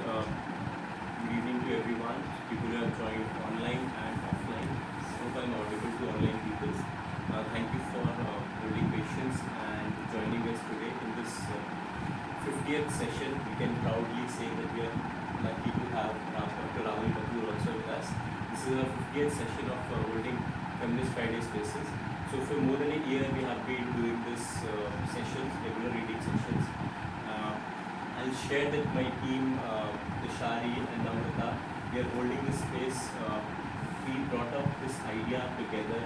Good evening to everyone. People who have joined online and offline. Hope I'm audible to online people. Thank you for holding patience and joining us today in this 50th session. We can proudly say that we are lucky to have Dr. Rahul Kapoor also with us. This is our 50th session of holding Feminist Friday Spaces. So for more than a year, we have been doing this sessions, regular reading sessions. I'll share that my team, Shari and Namrata, we are holding this space. We brought up this idea together.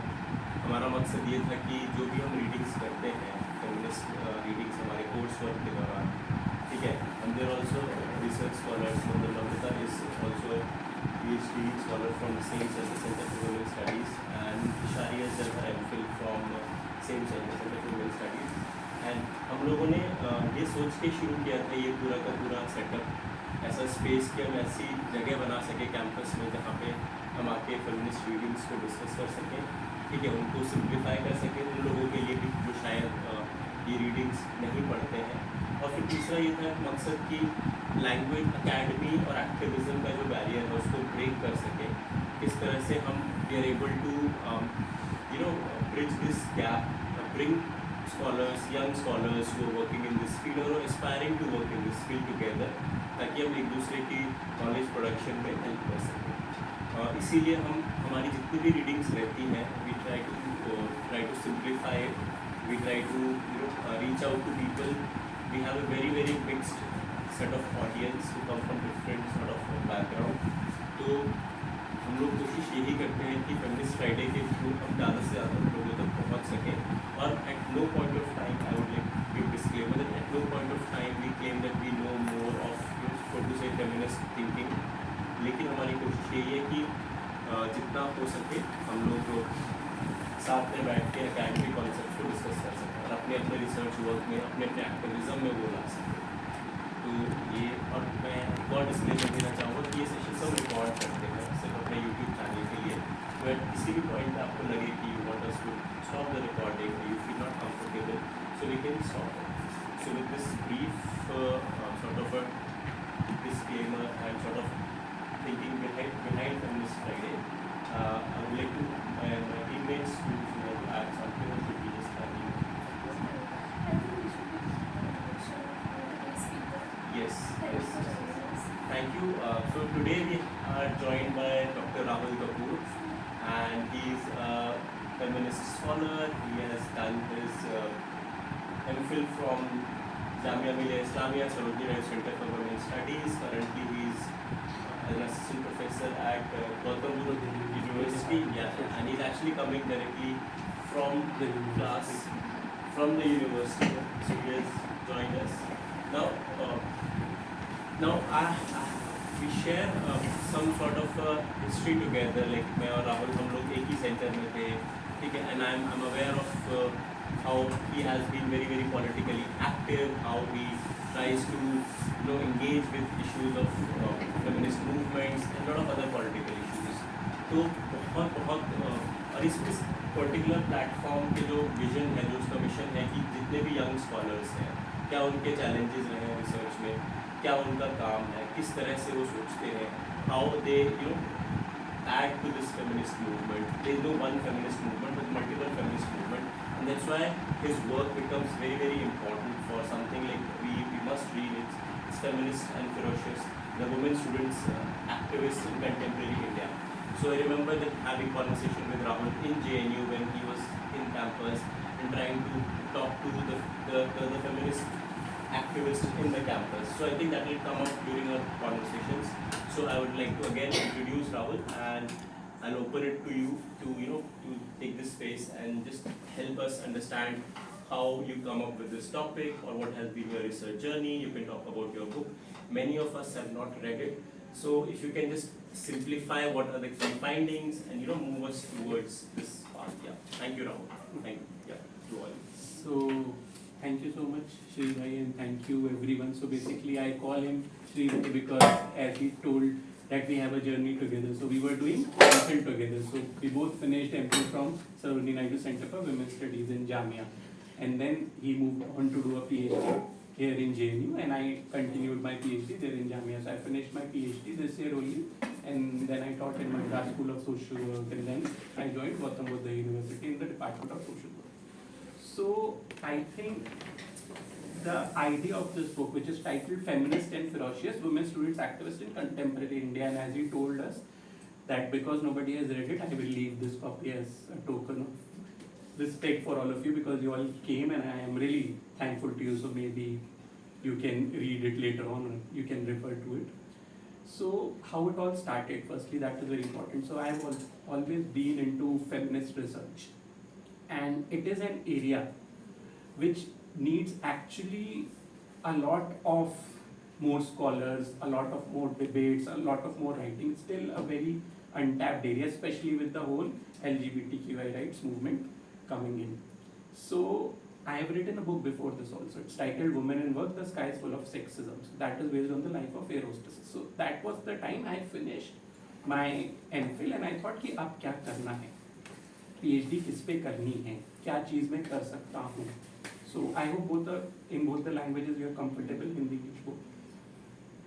हमारा मकसद ये था कि जो भी हम readings करते हैं, फेमिनिस्ट रीडिंग्स हमारे कोर्स वर्क के दौरान, ठीक है, and there are also research scholars. Namrata is also a PhD scholar from the same Center for Women Studies, and Shari has done her MPhil from same Center for Women Studies. And हम लोगों ने ये सोच के शुरू किया था ये पूरा का पूरा सेटअप ऐसा स्पेस कि हम ऐसी जगह बना सके कैंपस में जहाँ पे हम आके फेमिनिस्ट रीडिंग्स को डिस्कस कर सकें, ठीक है, उनको सिंप्लीफाई कर सकें उन लोगों के लिए भी जो शायद ये रीडिंग्स नहीं पढ़ते हैं। और फिर दूसरा ये था मकसद कि लैंग्वेज अकेडमी और एक्टिविज़म का जो बैरियर है उसको ब्रेक कर सकें, किस तरह से हम we are able to bridge this gap, bring scholars, young scholars who are working in this field or aspiring to work in this field together, ताकि हम एक दूसरे की नॉलेज प्रोडक्शन में हेल्प कर सकें। इसीलिए हम हमारी जितनी भी रीडिंग्स रहती हैं we try to simplify, we try to reach out to people. We have a very mixed set of audience who come from different sort of background. तो हम लोग कोशिश यही करते हैं कि फेमिनिस्ट फ्राइडे के थ्रू हम ज़्यादा से ज़्यादा लोगों तक पहुँच सकें। और at no point of time I would like give disclaimer that at no point of time we claim that we know more of to say feminist thinking, लेकिन हमारी कोशिश यही है कि जितना हो सके हम लोग साथ में बैठ के एकेडमिक कॉन्सेप्ट को डिस्कस कर सकें और अपने अपने रिसर्च वर्क में अपने अपने एक्टिविज़म में वो ला सकें। तो ये और मैं एक और डिस्क्लेमर देना चाहूँगा कि ये सेशन सब रिकॉर्ड करते हैं सिर्फ अपने यूट्यूब चैनल के लिए। तो एट किसी भी पॉइंट पे आपको लगे कि you want us to stop the recording, you feel not comfortable, so we can stop it. So with this brief sort of a disclaimer and sort of thinking behind Feminist Friday, I would like to my teammates to want to add something, or should we just continue? Yes. Thank you. So today we are joined by Dr. Rahul Kapoor, and he's feminist scholar. He has done his MPhil from Jamia Millia Islamia, Sarojini Naidu Center for Women Studies. Currently, he is an assistant professor at Gautam Buddha University. Yeah, and he's actually coming directly from the class from the university. So he has joined us. Now, we share some sort of history together. Like मैं और राहुल हम लोग एक ही centre में थे, ठीक है, and I'm aware of how he has been very politically active, how he tries to engage with issues of feminist movements and lot of other political issues. तो बहुत और इस पर्टिकुलर प्लेटफॉर्म के जो विजन है, जो उसका मिशन है कि जितने भी यंग स्कॉलर्स हैं, क्या उनके चैलेंजेस रहे हैं रिसर्च में, क्या उनका काम है, किस तरह से वो सोचते हैं, how they add to this feminist movement. There is no one feminist movement but multiple feminist movement, and that's why his work becomes very important for something like we must read it. It's feminist and ferocious, the women students activists in contemporary India. So I remember that having conversation with Rahul in JNU when he was in campus and trying to talk to the feminist activists in the campus. So I think that will come up during our conversations. So I would like to again introduce Rahul, and I'll open it to you to take this space and just help us understand how you come up with this topic or what has been your research journey. You can talk about your book. Many of us have not read it, so if you can just simplify what are the key findings and move us towards this path. Yeah. Thank you, Rahul. Thank you. Yeah. To all. So thank you so much, Shri Bhai, and thank you everyone. So basically I call him Shri Bhai because as he told that we have a journey together. So we were doing MPhil together. So we both finished MPhil from Sarojini Naidu Center for Women Studies in Jamia. And then he moved on to do a PhD here in JNU, and I continued my PhD there in Jamia. So I finished my PhD this year only, and then I taught in Madras School of Social Work, and then I joined Gautam Buddha University in the Department of Social Work. So I think the idea of this book, which is titled Feminist and Ferocious, Women Students Activists in Contemporary India, and as you told us, that because nobody has read it, I will leave this copy as a token of respect for all of you, because you all came and I am really thankful to you. So maybe you can read it later on, or you can refer to it. So how it all started, firstly, that is very important. So I have always been into feminist research, and it is an area which needs actually a lot of more scholars, a lot of more debates, a lot of more writing. Still a very untapped area, especially with the whole LGBTQI rights movement coming in. So I have written a book before this also. It's titled Women in Work, The Sky is Full of Sexism. So that is based on the life of air hostesses. So that was the time I finished my MPhil, and I thought कि अब क्या करना है, PhD किस पे करनी है, क्या चीज़ मैं कर सकता हूँ. So I hope in both the languages you are comfortable, Hindi English both.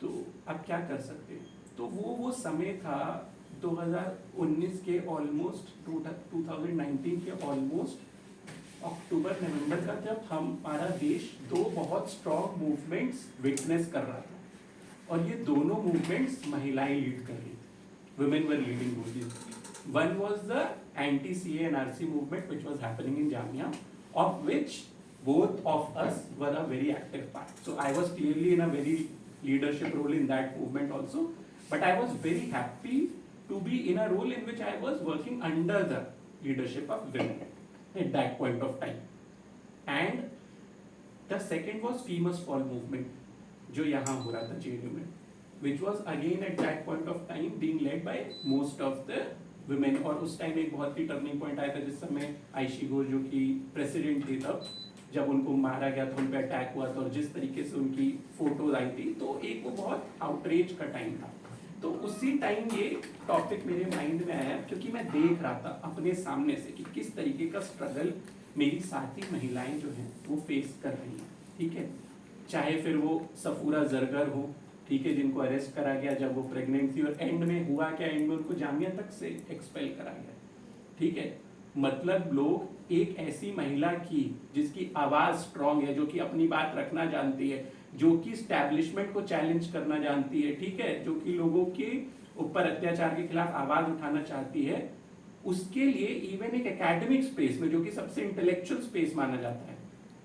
तो अब क्या कर सकते हैं. तो वो समय था 2019 के ऑलमोस्ट 2019 के ऑलमोस्ट अक्टूबर नवंबर का, जब हमारा देश दो बहुत स्ट्रॉन्ग मूवमेंट्स विटनेस कर रहा था, और ये दोनों मूवमेंट्स महिलाएं लीड कर रही थी. Women were leading both this. One was the anti-CA and RC movement which was happening in Jamia, of which both of us were a very active part. So I was clearly in a very leadership role in that movement also, but I was very happy to be in a role in which I was working under the leadership of women at that point of time. And the second was Femurs Fall movement, जो यहाँ हो रहा था JNU में, which was again at that point of time being led by most of the women. और उस time एक बहुत ही टर्निंग पॉइंट आया था जिस समय आयशी घोष जो कि प्रेसिडेंट थी तब, जब उनको मारा गया था, उन पर अटैक हुआ था, और जिस तरीके से उनकी फोटोज आई थी, तो एक वो बहुत आउटरीच का टाइम था. तो उसी टाइम ये टॉपिक मेरे माइंड में आया, क्योंकि मैं देख रहा था अपने सामने से कि किस तरीके का स्ट्रगल मेरी साथी महिलाएं जो हैं वो फेस कर रही हैं. ठीक है, चाहे फिर वो सफूरा जरगर हो, ठीक है, जिनको अरेस्ट करा गया जब वो प्रेग्नेंट थी, और एंड में हुआ क्या, एंड में उनको जामिया तक से एक्सपेल करा गया. ठीक है, मतलब लोग एक ऐसी महिला की जिसकी आवाज़ स्ट्रांग है, जो कि अपनी बात रखना जानती है, जो कि स्टैब्लिशमेंट को चैलेंज करना जानती है, ठीक है, जो कि लोगों के ऊपर अत्याचार के खिलाफ आवाज़ उठाना चाहती है, उसके लिए इवन एक एकेडमिक स्पेस में, जो कि सबसे इंटेलेक्चुअल स्पेस माना जाता है,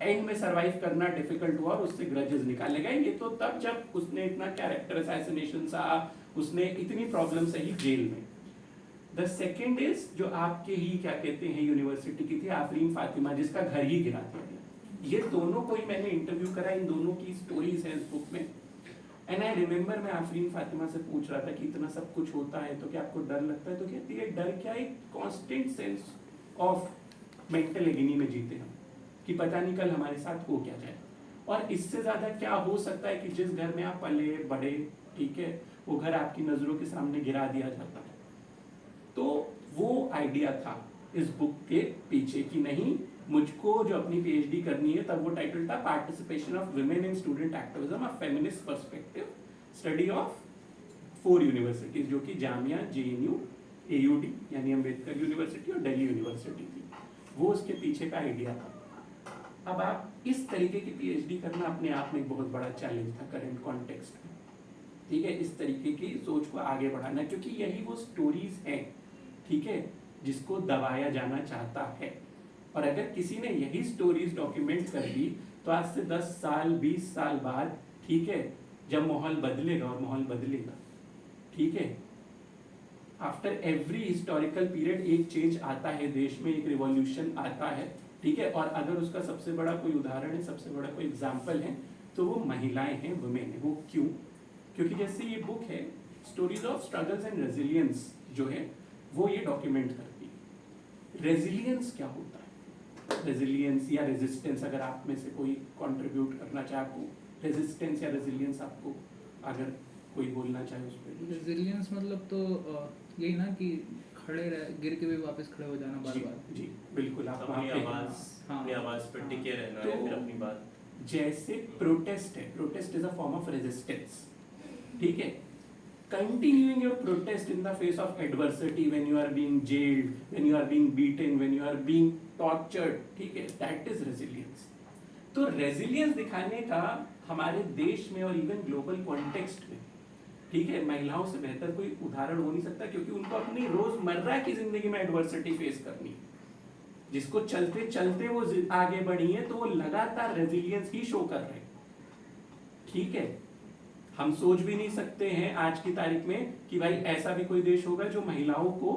एंड में सरवाइव करना डिफिकल्ट हुआ, और उससे ग्रजेस निकाले गए. ये तो तब जब उसने इतना कैरेक्टर असैसिनेशन सहा, उसने इतनी प्रॉब्लम सही जेल में. द सेकेंड इज जो आपके ही क्या कहते हैं यूनिवर्सिटी की थी, आफरीन फातिमा, जिसका घर ही गिरा दिया गया. ये दोनों को ही मैंने इंटरव्यू करा, इन दोनों की स्टोरीज हैं इस बुक में. एंड आई रिमेम्बर मैं आफरीन फातिमा से पूछ रहा था कि इतना सब कुछ होता है तो क्या आपको डर लगता है, तो कहती है डर क्या, एक constant sense of mental agony में जीते हम, कि पता नहीं कल हमारे साथ हो क्या जाए. और इससे ज्यादा क्या हो सकता है कि जिस घर में आप पले बड़े, ठीक है, वो घर आपकी नजरों के सामने गिरा दिया जाता है. तो वो आइडिया था इस बुक के पीछे, कि नहीं, मुझको जो अपनी PhD करनी है, तब वो टाइटल था participation of women in student activism, a feminist perspective, study of 4 universities, जो कि जामिया, JNU, AUD यानी अम्बेडकर यूनिवर्सिटी और दिल्ली यूनिवर्सिटी थी. वो उसके पीछे का आइडिया था. अब आप इस तरीके की PhD करना अपने आप में एक बहुत बड़ा चैलेंज था करंट कॉन्टेक्स्ट में. ठीक है, इस तरीके की सोच को आगे बढ़ाना, क्योंकि यही वो स्टोरीज हैं, ठीक है, जिसको दबाया जाना चाहता है. और अगर किसी ने यही स्टोरीज डॉक्यूमेंट कर दी, तो आज से 10 साल 20 साल बाद, ठीक है, जब माहौल बदलेगा, और माहौल बदलेगा, ठीक है, आफ्टर एवरी हिस्टोरिकल पीरियड एक चेंज आता है देश में, एक रिवॉल्यूशन आता है. ठीक है, और अगर उसका सबसे बड़ा कोई उदाहरण है, सबसे बड़ा कोई एग्जाम्पल है, तो वो महिलाएं हैं, वुमेन है. वो क्यों? क्योंकि जैसे ये बुक है stories of struggles and resilience, जो है वो ये डॉक्यूमेंट करती है. रेजिलियंस क्या होता है, रेजिलियंस या रेजिस्टेंस, अगर आप में से कोई कंट्रीब्यूट करना चाहे, आपको रेजिस्टेंस या रेजिलियंस आपको अगर कोई बोलना चाहे उस पर. रेजिलियंस मतलब तो यही ना कि खड़े रह, गिर के भी वापस खड़े हो जाना बार बार. जी बिल्कुल, आप अपनी वहाँ पे आवाज़, हाँ. अपनी आवाज़ पर टिके रहना तो है, फिर अपनी बात. जैसे प्रोटेस्ट है, protest is a form of resistance, ठीक है, continuing your protest in the face of adversity when you are being jailed, when you are being beaten, when you are being tortured, ठीक है, that is resilience. तो resilience दिखाने का हमारे देश में और इवन ग्लोबल कॉन्टेक्स्ट में, ठीक है, महिलाओं से बेहतर कोई उदाहरण हो नहीं सकता, क्योंकि उनको अपनी रोजमर्रा की जिंदगी में एडवर्सिटी फेस करनी है। जिसको चलते चलते वो आगे बढ़ी है, तो वो लगातार रेजिलियंस ही शो कर रहे हैं, ठीक है। हम सोच भी नहीं सकते हैं आज की तारीख में कि भाई ऐसा भी कोई देश होगा जो महिलाओं को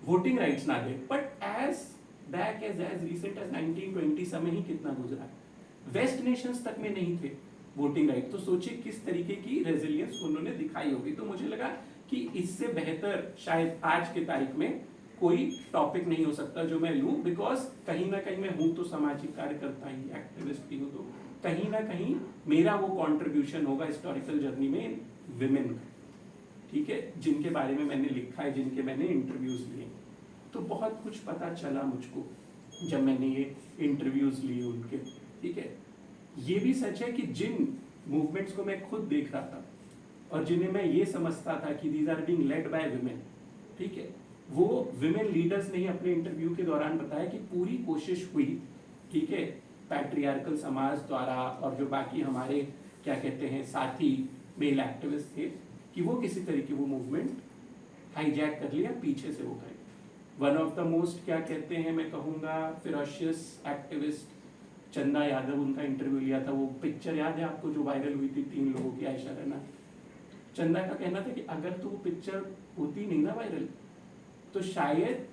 वोटिंग राइट्स ना दे, but as back as recent as 1920 समय ही कितना गुजरा, वेस्ट नेशंस तक में नहीं थे वोटिंग राइट। तो सोचिए किस तरीके की रेजिलियंस उन्होंने दिखाई होगी। तो मुझे लगा कि इससे बेहतर शायद आज के तारीख में कोई टॉपिक नहीं हो सकता जो मैं लूं, बिकॉज कहीं ना कहीं मैं हूं तो सामाजिक कार्यकर्ता ही, एक्टिविस्ट भी हूं, तो कहीं ना कहीं मेरा वो कंट्रीब्यूशन होगा हिस्टोरिकल जर्नी में विमेन का, ठीक है, जिनके बारे में मैंने लिखा है, जिनके मैंने इंटरव्यूज लिए। तो बहुत कुछ पता चला मुझको जब मैंने ये इंटरव्यूज लिए उनके, ठीक है। ये भी सच है कि जिन मूवमेंट्स को मैं खुद देख रहा था और जिन्हें मैं ये समझता था कि these are being led by women, ठीक है, वो विमेन लीडर्स ने ही अपने इंटरव्यू के दौरान बताया कि पूरी कोशिश हुई, ठीक है, पैट्रियार्कल समाज द्वारा और जो बाकी हमारे क्या कहते हैं साथी मेल एक्टिविस्ट थे, कि वो किसी तरीके वो मूवमेंट हाईजैक कर लिया, पीछे से वो करे। वन ऑफ द मोस्ट क्या कहते हैं, मैं कहूँगा फिरोशियस एक्टिविस्ट चंदा यादव, उनका इंटरव्यू लिया था। वो पिक्चर याद है आपको जो वायरल हुई थी 3 लोगों की, आयशा रैना। चंदा का कहना था कि अगर तो वो पिक्चर होती नहीं ना वायरल, तो शायद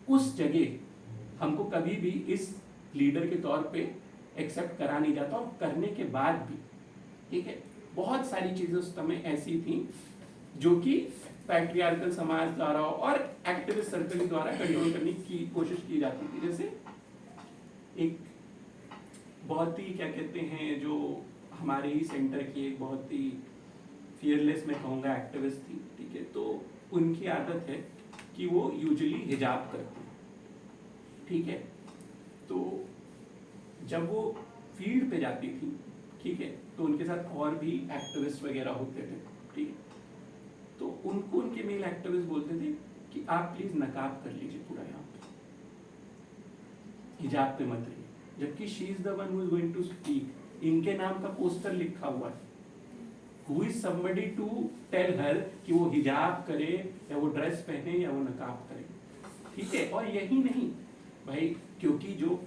उस जगह हमको कभी भी इस लीडर के तौर पे एक्सेप्ट करा नहीं जाता, और करने के बाद भी, ठीक है, बहुत सारी चीजें उस समय ऐसी थी जो कि पैट्रियार्कल समाज द्वारा और एक्टिविस्ट सर्कल द्वारा कंट्रोल करने की कोशिश की जाती थी। जैसे एक बहुत ही क्या कहते हैं जो हमारे ही सेंटर की एक बहुत ही फियरलेस मैं कहूँगा एक्टिविस्ट थी, ठीक है, तो उनकी आदत है कि वो यूजुअली हिजाब करती, ठीक है। तो जब वो फील्ड पे जाती थी, ठीक है, तो उनके साथ और भी एक्टिविस्ट वगैरह होते थे, ठीक है, तो उनको उनके मेल एक्टिविस्ट बोलते थे कि आप प्लीज नकाब कर लीजिए पूरा, यहाँ पे हिजाब पे मत रहिए, जबकि she is the one who is going to speak. इनके नाम का पोस्टर लिखा हुआ है, who is somebody to tell her कि वो हिजाब करे या वो ड्रेस पहने या वो नकाब करे, ठीक है। और यही नहीं भाई, क्योंकि जो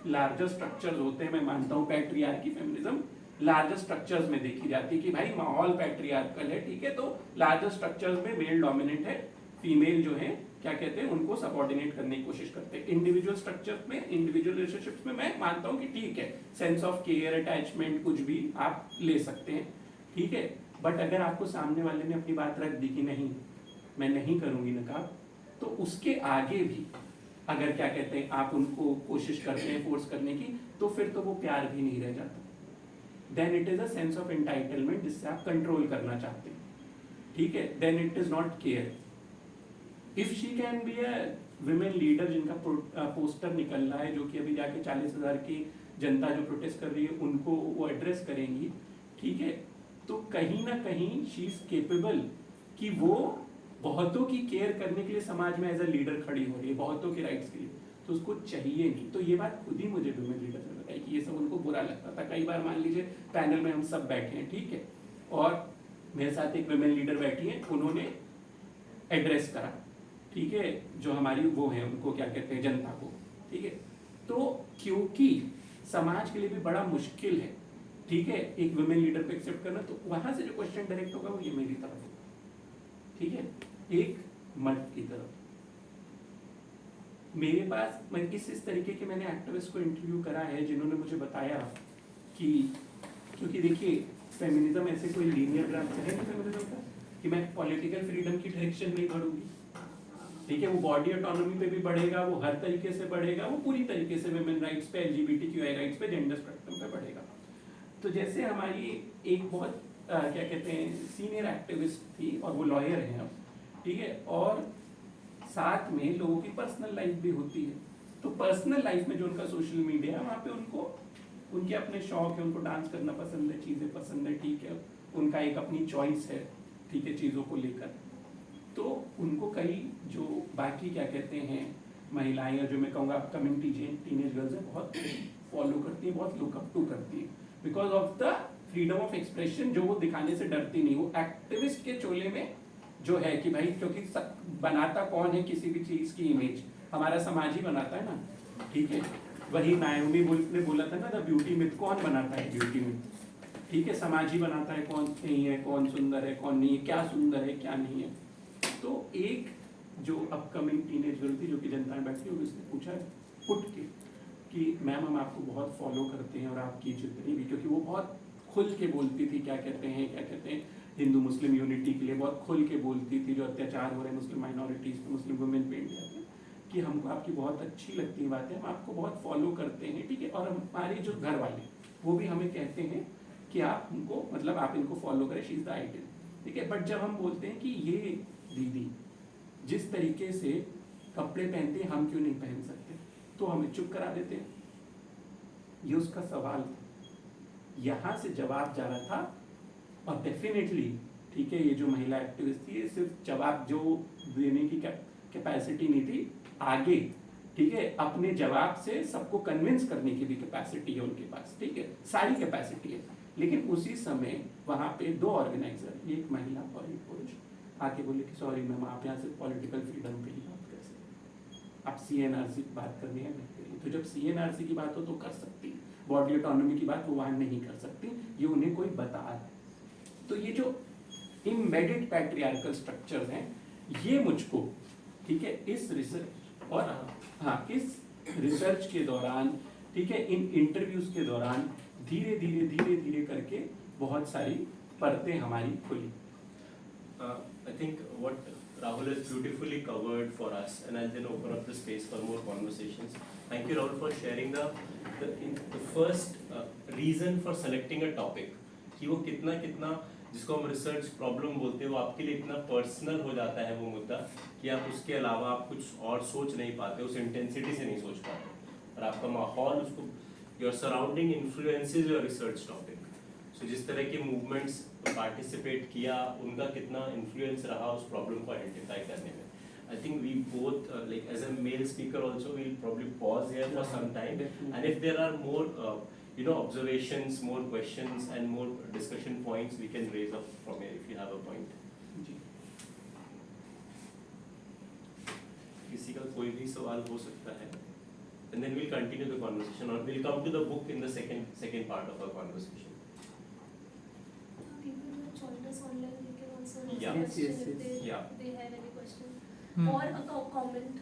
लार्जर स्ट्रक्चर्स होते हैं, मैं मानता हूँ पैट्रियार्की फेमिनिज्म लार्जर स्ट्रक्चर्स में देखी जाती है कि भाई माहौल पैट्रियार्कल है, ठीक है, तो लार्जर स्ट्रक्चर्स में मेल डोमिनेंट है, फीमेल जो है क्या कहते हैं उनको सबऑर्डिनेट करने की कोशिश करते हैं। इंडिविजुअल स्ट्रक्चर्स में, इंडिविजुअल रिलेशनशिप्स में मैं मानता हूँ कि ठीक है, सेंस ऑफ केयर, अटैचमेंट कुछ भी आप ले सकते हैं, ठीक है, बट अगर आपको सामने वाले ने अपनी बात रख दी कि नहीं मैं नहीं करूंगी नकाब, तो उसके आगे भी अगर क्या कहते हैं आप उनको कोशिश करते हैं फोर्स करने की, तो फिर तो वो प्यार भी नहीं रह जाता, then it is a sense of entitlement जिससे आप कंट्रोल करना चाहते हैं, ठीक है, then it is not care. If she can be a women leader जिनका पोस्टर निकल रहा है, जो कि अभी जाके 40,000 की जनता जो प्रोटेस्ट कर रही है उनको वो एड्रेस करेंगी, ठीक है, तो कहीं ना कहीं शी इज केपेबल कि वो बहुतों की केयर करने के लिए समाज में एज अ लीडर खड़ी हो रही है, बहुतों के राइट्स के लिए, तो उसको चाहिए नहीं। तो ये बात खुद ही मुझे वुमेन लीडर ने बताई कि ये सब उनको बुरा लगता था। कई बार मान लीजिए पैनल में हम सब बैठे हैं, ठीक है, और मेरे साथ एक वुमेन लीडर बैठी है, उन्होंने एड्रेस करा, ठीक है, जो हमारी वो है उनको क्या कहते हैं जनता को, ठीक है, तो क्योंकि समाज के लिए भी बड़ा मुश्किल है, ठीक है, एक वुमेन लीडर को एक्सेप्ट करना, तो वहां से जो क्वेश्चन डायरेक्ट होगा वो ये मेरी तरफ, ठीक है, एक मर्द की तरफ। मेरे पास मैं इस तरीके के मैंने एक्टिविस्ट को इंटरव्यू करा है जिन्होंने मुझे बताया कि क्योंकि देखिए फेमिनिज्म ऐसे कोई लीनियर ग्राफ है नहीं फेमिनिज्म का कि मैं पॉलिटिकल फ्रीडम की डायरेक्शन में ही बढ़ूंगी, ठीक है, वो बॉडी ऑटोनॉमी पे भी बढ़ेगा, वो हर तरीके से बढ़ेगा, वो पूरी तरीके से वुमेन राइट्स पे, LGBTQI राइट्स पे, जेंडर स्पेक्ट्रम पे बढ़ेगा। तो जैसे हमारी एक बहुत क्या कहते हैं सीनियर एक्टिविस्ट थी और वो लॉयर हैं अब, ठीक है, और साथ में लोगों की पर्सनल लाइफ भी होती है, तो पर्सनल लाइफ में जो उनका सोशल मीडिया है वहाँ पे उनको उनके अपने शौक है, उनको डांस करना पसंद है, चीज़ें पसंद है, ठीक है, उनका एक अपनी चॉइस है, ठीक है, चीज़ों को लेकर। तो उनको कई जो बाकी क्या कहते हैं महिलाएं, या जो मैं कहूँगा अपकमिंग टीनेज गर्ल्स है, बहुत फॉलो करती है, बहुत लुक अप टू करती है, because of the freedom of expression जो वो दिखाने से डरती नहीं। वो एक्टिविस्ट के चोले में जो है कि भाई, क्योंकि बनाता कौन है किसी भी चीज़ की इमेज, हमारा समाज ही बनाता है ना, ठीक है। वही नायोमी वुल्फ ने बोला था ना, द ब्यूटी मिथ, कौन बनाता है ब्यूटी मिथ, ठीक है, समाज ही बनाता है कौन नहीं है, कौन सुंदर है, कौन नहीं है, क्या सुंदर है, क्या नहीं है। तो एक जो अपकमिंग टीनेज गर्ल थी जो कि जनता में बैठी हुई, उसने पूछा उठ के कि मैम हम आपको बहुत फॉलो करते हैं, और आपकी जितनी भी, क्योंकि वो बहुत खुल के बोलती थी, क्या कहते हैं हिंदू मुस्लिम यूनिटी के लिए बहुत खुल के बोलती थी, जो अत्याचार हो रहे हैं मुस्लिम माइनॉरिटीज़ पे, मुस्लिम वुमेन पे इंडिया में, कि हमको आपकी बहुत अच्छी लगती है बातें, हम आपको बहुत फॉलो करते हैं, ठीक है। और हमारे जो घर वाले वो भी हमें कहते हैं कि आप हमको, मतलब आप इनको फॉलो करें, शी इज़ द आइडल, ठीक है। बट जब हम बोलते हैं कि ये दीदी जिस तरीके से कपड़े पहनते हैं हम क्यों नहीं पहन सकते, तो हमें चुप करा देते हैं। ये उसका सवाल था, यहाँ से जवाब जा रहा था, और डेफिनेटली, ठीक है, ये जो महिला एक्टिविस्ट थी, ये सिर्फ जवाब जो देने की कैपेसिटी नहीं थी, आगे, ठीक है, अपने जवाब से सबको कन्विंस करने की भी कैपेसिटी है उनके पास, ठीक है, सारी कैपेसिटी है। लेकिन उसी समय वहाँ पे दो ऑर्गेनाइजर, एक महिला और एक पुरुष, आके बोले कि सॉरी मैम, आप यहाँ से पॉलिटिकल फ्रीडम पे ही बात कर सकते, आप CNRC की बात करनी है तो जब CNRC की बात हो तो कर सकती, बॉडी ऑटोनॉमी की बात वो वहाँ नहीं कर सकती, ये उन्हें कोई बता रहा है। तो ये जो इम्बेडेड पैट्रियार्कल स्ट्रक्चर्स हैं, ये मुझको, ठीक है, इस रिसर्च और हाँ, इस रिसर्च के दौरान, ठीक है, इन इंटरव्यूज के दौरान धीरे धीरे करके बहुत सारी परतें हमारी खुली। I think what Rahul has beautifully covered for us, and I'll then open up the space for more conversations. Thank you, Rahul, for sharing the first reason for selecting a topic, कि वो कितना जिसको हम research problem बोलते हैं, वो आपके लिए इतना पर्सनल हो जाता है वो मुद्दा, कि आप उसके अलावा आप कुछ और सोच नहीं पाते, उस इंटेंसिटी से नहीं सोच पाते, और आपका माहौल, उसको your surrounding influences your research topic. So जिस तरह के मूवमेंट्स पार्टिसिपेट किया, उनका कितना इन्फ्लुएंस रहा उस प्रॉब्लम को आइडेंटिफाई करने में। I think we both, like as a male speaker also, we'll probably pause here for some time, and if there are more observations, more questions and more discussion points, we can raise up from here if you have a point. किसी का कोई भी सवाल हो सकता है, and then we'll continue the conversation, or we'll come to the book in the second part of our conversation. People who have joined us online, they can also raise Yeah. questions if they, Yeah. they have any question Hmm. or a comment.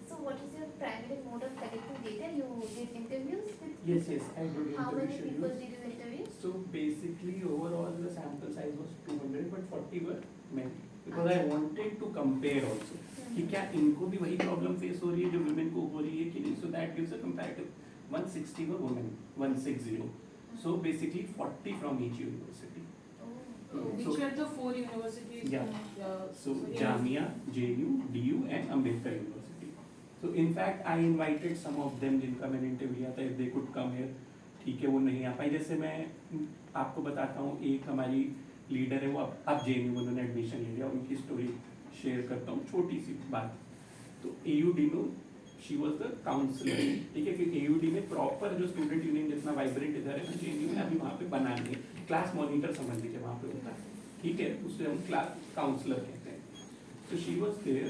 So what is your primary mode of collecting data? You did interviews with Yes, I did how many interview people schedules. did you interview? So basically overall the sample size was 200, but 40 were men, because I wanted to compare also कि क्या इनको भी वही problem face हो रही है जो women को हो रही है कि नहीं, so that gives a comparative. 160 were women, 160. So basically 40 from each university. Which were the 4 universities? Yeah. So yeah. Jamia, JNU, DU and Ambedkar University. So in fact I invited some of them जिनका मैंने interview लिया था, if they could come here, ठीक है, वो नहीं आ पाए। जैसे मैं आपको बताता हूँ, एक हमारी लीडर है, वो अब JNU में उन्होंने एडमिशन ले लिया, उनकी स्टोरी शेयर करता हूँ, छोटी सी बात। तो AUD में शी वॉज द काउंसलर, ठीक है, फिर AUD में प्रॉपर जो स्टूडेंट यूनियन जितना वाइब्रेंट इधर है ना, JNU में अभी वहाँ पे बना नहीं, क्लास मॉनिटर समझ लीजिए वहाँ पे होता है, ठीक है, उसे हम क्लास काउंसलर कहते हैं। तो शी वॉज देयर।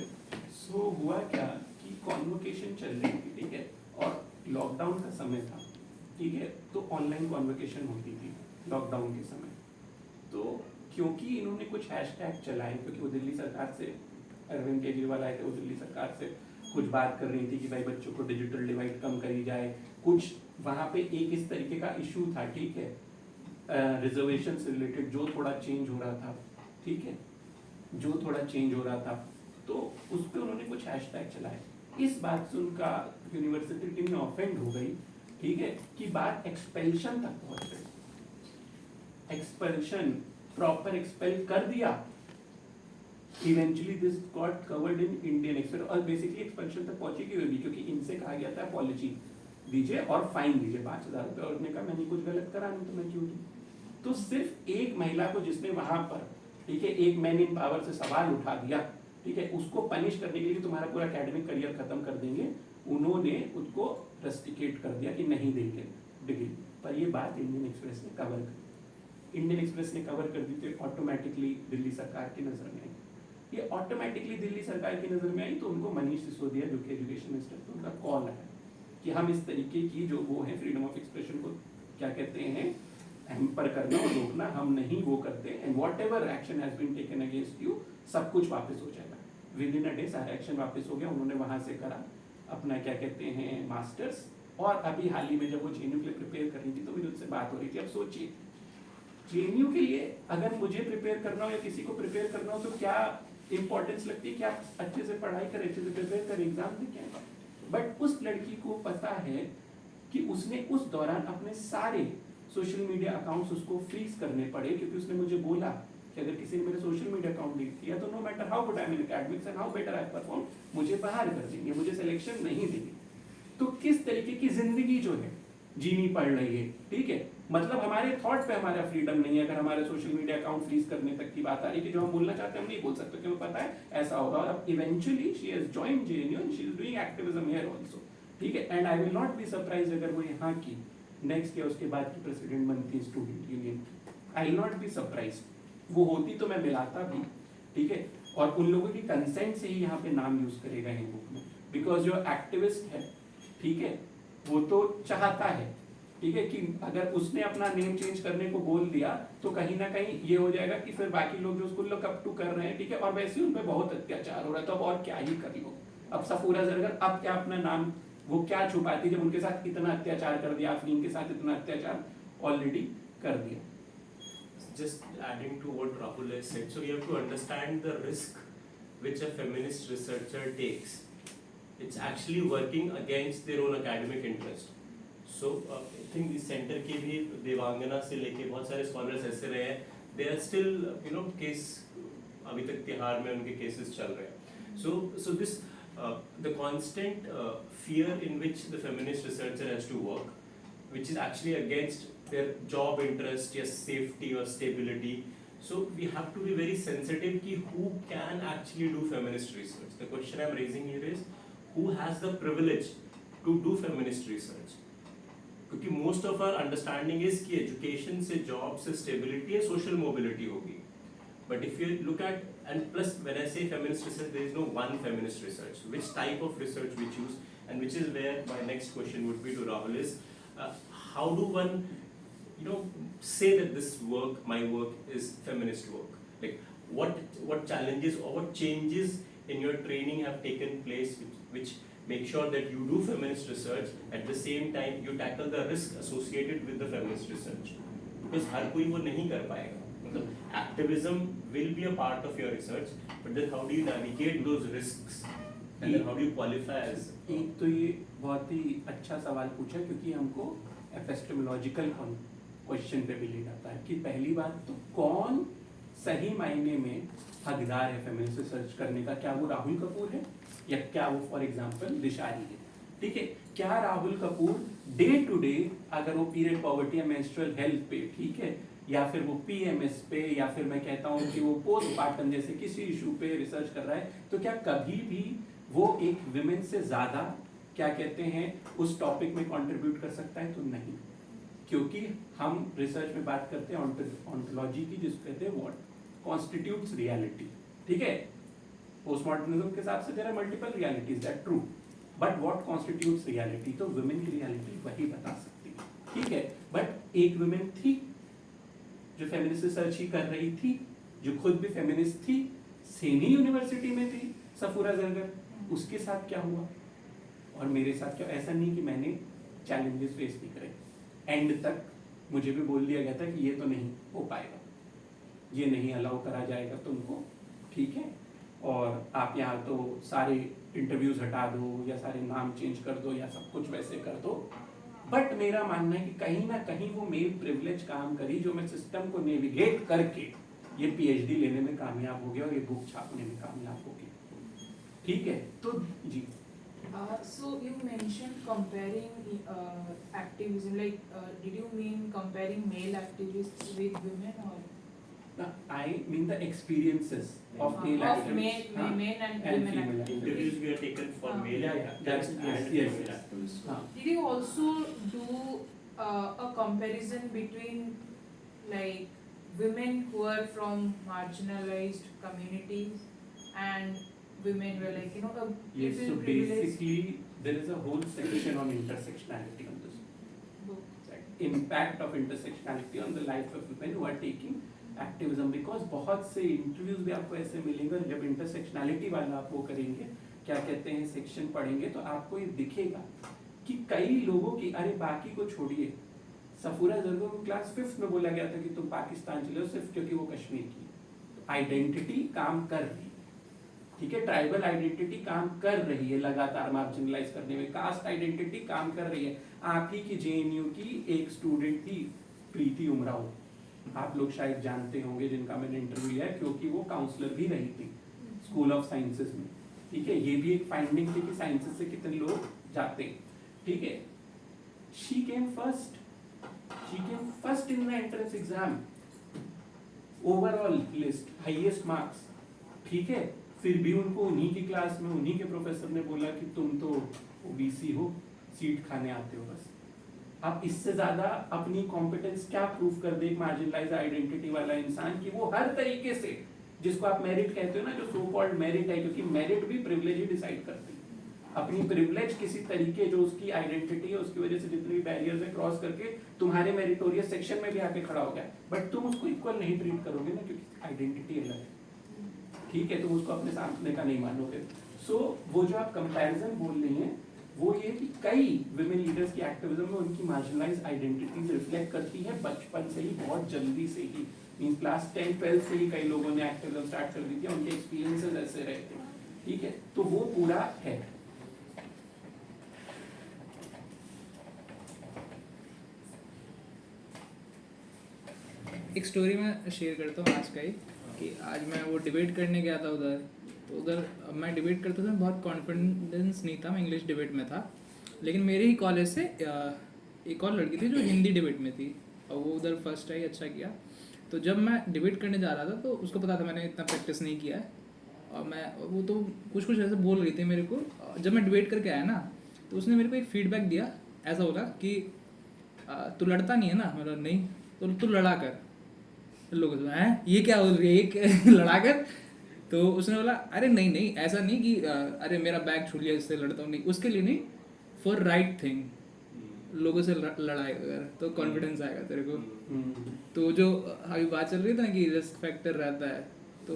सो हुआ क्या कि कॉन्वोकेशन चल रही थी, ठीक है, और लॉकडाउन का समय था, ठीक है, तो ऑनलाइन कॉन्वोकेशन होती थी लॉकडाउन के समय। तो क्योंकि इन्होंने कुछ हैशटैग चलाए, क्योंकि वो दिल्ली सरकार से, अरविंद केजरीवाल आए थे, वो दिल्ली सरकार से कुछ बात कर रही थी कि भाई बच्चों को डिजिटल डिवाइड कम करी जाए, कुछ वहाँ पे एक इस तरीके का इशू था, ठीक है, रिजर्वेशन से रिलेटेड जो थोड़ा चेंज हो रहा था, ठीक है, जो थोड़ा चेंज हो रहा था, तो उस पर उन्होंने कुछ हैशटैग चलाए। इस बात से उनका यूनिवर्सिटी टीम में ऑफेंड हो गई, ठीक है, कि बात एक्सपेल्शन तक पहुंच गई। एक्सपेल्शन, प्रॉपर एक्सपेल कर दिया, eventually this got covered in Indian express और बेसिकली एक्सपेंशन तक पहुंचेगी होगी क्योंकि इनसे कहा गया था अपॉलॉजी दीजिए और फाइन दीजिए 5,000 रुपये और उन्होंने कहा मैंने कुछ गलत करा नहीं तो मैं क्यों दूं। तो सिर्फ एक महिला को जिसने वहां पर ठीक है एक मैन इन पावर से सवाल उठा दिया ठीक है उसको पनिश करने के लिए तुम्हारा पूरा एकेडमिक करियर खत्म कर देंगे, उन्होंने उसको रस्टिकेट कर दिया कि नहीं देंगे डिग्री। पर ये बात इंडियन एक्सप्रेस ने कवर कर इंडियन एक्सप्रेस ने कवर कर दी तो ऑटोमेटिकली दिल्ली सरकार की नजर में आई। ये ऑटोमेटिकली दिल्ली सरकार की नजर में आई तो उनको मनीष सिसोदिया जो कि एजुकेशन मिनिस्टर थे उनका कॉल आया कि हम इस तरीके की जो वो है फ्रीडम ऑफ एक्सप्रेशन को क्या कहते हैं हैम्पर करना और रोकना हम नहीं वो करते and whatever action has been taken against you सब कुछ वापस हो जाएगा। विद इन अ डे सारा एक्शन वापस हो गया। उन्होंने वहां से करा अपना क्या कहते हैं मास्टर्स और अभी हाल ही में जब वो जेएनयू के लिए प्रिपेयर कर रही थी तो मेरी उनसे बात हो रही थी। अब सोचिए जेएनयू के लिए अगर मुझे प्रिपेयर करना हो या किसी को प्रिपेयर करना हो तो क्या इंपॉर्टेंस लगती है कि आप अच्छे से पढ़ाई करें, अच्छे से प्रिपेयर करें, एग्जाम दें क्या। बट उस लड़की को पता है कि उसने उस दौरान अपने सारे सोशल मीडिया अकाउंट्स उसको फ्रीज करने पड़े क्योंकि उसने मुझे बोला कि अगर किसी ने मेरे सोशल मीडिया अकाउंट डिलीट किया तो no matter how good I am in academics and how better I perform मुझे बाहर कर देंगे, मुझे सिलेक्शन नहीं देंगे। तो किस तरीके की जिंदगी जो है जीनी पड़ रही है ठीक है। मतलब हमारे थॉट पे हमारा फ्रीडम नहीं है। अगर हमारे सोशल मीडिया अकाउंट फ्रीज करने तक की बात आ रही है कि जो हम बोलना चाहते हैं हम नहीं बोल सकते क्योंकि पता है ऐसा होगा। और अब eventually she has joined JNU and she is doing activism here also ठीक है। And I will not be surprise अगर वो यहाँ की नेक्स्ट या उसके बाद की प्रेसिडेंट बनती है स्टूडेंट यूनियन की। I will not be surprise. वो होती तो मैं मिलाता भी ठीक है और उन लोगों की कंसेंट से ही यहाँ पे नाम यूज करेगा हिंदू में बिकॉज जो एक्टिविस्ट है ठीक है वो तो चाहता है ठीक है कि अगर उसने अपना नेम चेंज करने को बोल दिया तो कहीं ना कहीं ये हो जाएगा कि फिर बाकी लोग जो उसको लुक अप टू कर रहे हैं ठीक है और वैसे ही उन पे बहुत अत्याचार हो रहा है तो अब और क्या ही कर लो। अब सफूरा जरगर अब क्या अपना नाम वो क्या छुपाती जब उनके साथ इतना अत्याचार कर दिया, अफरीन के साथ इतना अत्याचार ऑलरेडी कर दिया। Just adding to what Rahul has said, so you have to understand the risk which a feminist researcher takes. It's actually working against their own academic interest. So I think इस centre के भी देवांगना से लेके बहुत सारे scholars ऐसे रहे हैं, they are still केस अभी तक तिहाड़ में उनके केसेस चल रहे हैं. So this the constant fear in which the feminist researcher has to work, which is actually against their job interest, yes, safety or stability. So we have to be very sensitive कि who can actually do feminist research. The question I'm raising here is who has the privilege to do feminist research? क्योंकि most of our understanding is कि education से job से stability है, social mobility होगी. But if you look at, and plus when I say feminist research, there is no one feminist research. Which type of research we choose, and which is where my next question would be to Rahul is, how do one say that this work, my work, is feminist work? Like, what challenges or what changes in your training have taken place which make sure that you do feminist research, at the same time you tackle the risk associated with the feminist research? Because हर कोई वो नहीं कर पाएगा. मतलब activism will be a part of your research, but then how do you navigate those risks? And then how do you qualify as? एक तो ये बहुत ही अच्छा सवाल पूछा क्योंकि हमको एपिस्टेमोलॉजिकल क्वेश्चन पे भी ले जाता है कि पहली बात तो कौन सही मायने में हकदार है फेमिनिस्ट रिसर्च करने का। क्या वो राहुल कपूर है या क्या वो फॉर एग्जांपल दिशारी है? ठीक है, क्या Rahul Kapoor day to day अगर वो पीरियड पॉवर्टी या मेंस्ट्रुअल हेल्थ पे ठीक है या फिर वो पीएमएस पे या फिर मैं कहता हूँ कि वो पोस्टमार्टम जैसे किसी इशू पे रिसर्च कर रहा है तो क्या कभी भी वो एक विमेन से ज्यादा क्या कहते हैं उस टॉपिक में कंट्रीब्यूट कर सकता है? तो नहीं, क्योंकि हम रिसर्च में बात करते हैं ऑन्टोलॉजी की जिसको कहते हैं व्हाट कॉन्स्टिट्यूट्स रियलिटी। ठीक है, पोस्टमॉडर्निज्म के हिसाब से there are multiple realities, that true, but what constitutes reality, तो वुमेन की रियलिटी वही बता सकती है। ठीक है, बट एक वुमेन थी जो फेमिनिस्ट रिसर्च ही कर रही थी, जो खुद भी फेमिनिस्ट थी, सेम ही यूनिवर्सिटी में थी, सफूरा जरगर, उसके साथ क्या हुआ और मेरे साथ क्या? ऐसा नहीं कि मैंने चैलेंजेस फेस नहीं करे, एंड तक मुझे भी बोल दिया गया था कि ये तो नहीं हो पाएगा, ये नहीं अलाउ करा जाएगा तुमको, ठीक है, और आप यहाँ तो सारे इंटरव्यूज हटा दो या सारे नाम चेंज कर दो या सब कुछ वैसे कर दो। बट मेरा मानना है कि कहीं ना कहीं वो मेल प्रिविलेज काम करी जो मैं सिस्टम को नेविगेट करके ये PhD लेने में कामयाब हो गया और ये बुक छापने में कामयाब हो गया। ठीक है, तो जी So you mentioned comparing activism. Like, did you mean comparing male activists with women, or I mean the experiences of male of activists, men and and women female activists? Interviews were taken for male Yeah, yeah, that's- activists and yes, female yes. activists. हाँ, Did you also do a comparison between, like, women who are from marginalized communities and women who are, like, you know, a yes, so little privileged? basically there is a whole section on intersectionality on this. Impact of intersectionality on the life of women who are taking activism, because बहुत से interviews भी आपको ऐसे मिलेंगे जब intersectionality वाला आप वो करेंगे, क्या कहते हैं, सेक्शन पढ़ेंगे, तो आपको ये दिखेगा कि कई लोगों की, अरे बाकी को छोड़िए, सफूरा जरगो को क्लास 5th में बोला गया था कि तुम पाकिस्तान चले हो सिर्फ क्योंकि वो कश्मीर की। आइडेंटिटी काम कर रही, ठीक है, ट्राइबल आइडेंटिटी काम कर रही है लगातार मार्जिनलाइज करने में, कास्ट आइडेंटिटी काम कर रही है। आप ही की JNU की एक स्टूडेंट थी प्रीति उमराव, आप लोग शायद जानते होंगे, जिनका मैंने इंटरव्यू लिया है, क्योंकि वो काउंसलर भी रही थी स्कूल ऑफ साइंसेज में। ठीक है, ये भी एक फाइंडिंग थी कि साइंसेज से कितने लोग जाते हैं। ठीक है, she came first in the entrance exam, overall list, highest marks. ठीक है, फिर भी उनको उन्हीं की क्लास में उन्हीं के प्रोफेसर ने बोला कि तुम तो OBC हो, सीट खाने आते हो बस। आप इससे ज्यादा अपनी कॉम्पिटेंस क्या प्रूव कर दे एक मार्जिनलाइज आइडेंटिटी वाला इंसान, कि वो हर तरीके से, जिसको आप मेरिट कहते हो ना, जो सो कॉल्ड मेरिट है, क्योंकि मेरिट भी प्रिविलेज ही डिसाइड करती है। अपनी प्रिविलेज किसी तरीके, जो उसकी आइडेंटिटी है, उसकी वजह से जितने भी बैरियर्स है, क्रॉस करके तुम्हारे मेरिटोरियस सेक्शन में भी आके खड़ा हो गया, बट तुम उसको इक्वल नहीं ट्रीट करोगे ना, क्योंकि आइडेंटिटी अलग है। ठीक है, तुम उसको अपने सामने का नहीं मानोगे। सो वो जो आप कंपैरिजन बोल रही हैं, वो ये कि कई विमेन लीडर्स की एक्टिविज्म में उनकी मार्जिनलाइज आइडेंटिटीज रिफ्लेक्ट करती है बचपन से ही, बहुत जल्दी से ही, मीन क्लास 10-12 से ही कई लोगों ने एक्टिविज्म स्टार्ट कर दी थी, उनके एक्सपीरियंसेस ऐसे रहे थे। ठीक है, तो वो पूरा है। एक स्टोरी मैं शेयर करता हूँ आज का ही, कि आज मैं वो डिबेट करने गया था उधर, तो उधर मैं डिबेट करता था, बहुत कॉन्फिडेंस नहीं था, मैं इंग्लिश डिबेट में था, लेकिन मेरे ही कॉलेज से एक और लड़की थी जो हिंदी डिबेट में थी, और वो उधर फर्स्ट आई, अच्छा किया। तो जब मैं डिबेट करने जा रहा था तो उसको पता था मैंने इतना प्रैक्टिस नहीं किया है, और वो तो कुछ ऐसे बोल रही थी मेरे को। जब मैं डिबेट करके आया ना, तो उसने मेरे को एक फीडबैक दिया, ऐसा बोला कि तू लड़ता नहीं है ना, मतलब नहीं, तो तू लड़ा कर। लोग हैं ये क्या बोल रही है, एक लड़ा कर। तो उसने बोला अरे नहीं ऐसा नहीं कि अरे मेरा बैग छूट गया इससे लड़ता हूँ, नहीं, उसके लिए नहीं, फॉर राइट थिंग, लोगों से लड़ाई अगर तो कॉन्फिडेंस आएगा तेरे को। तो जो अभी बात चल रही थी ना कि रिस्क फैक्टर रहता है, तो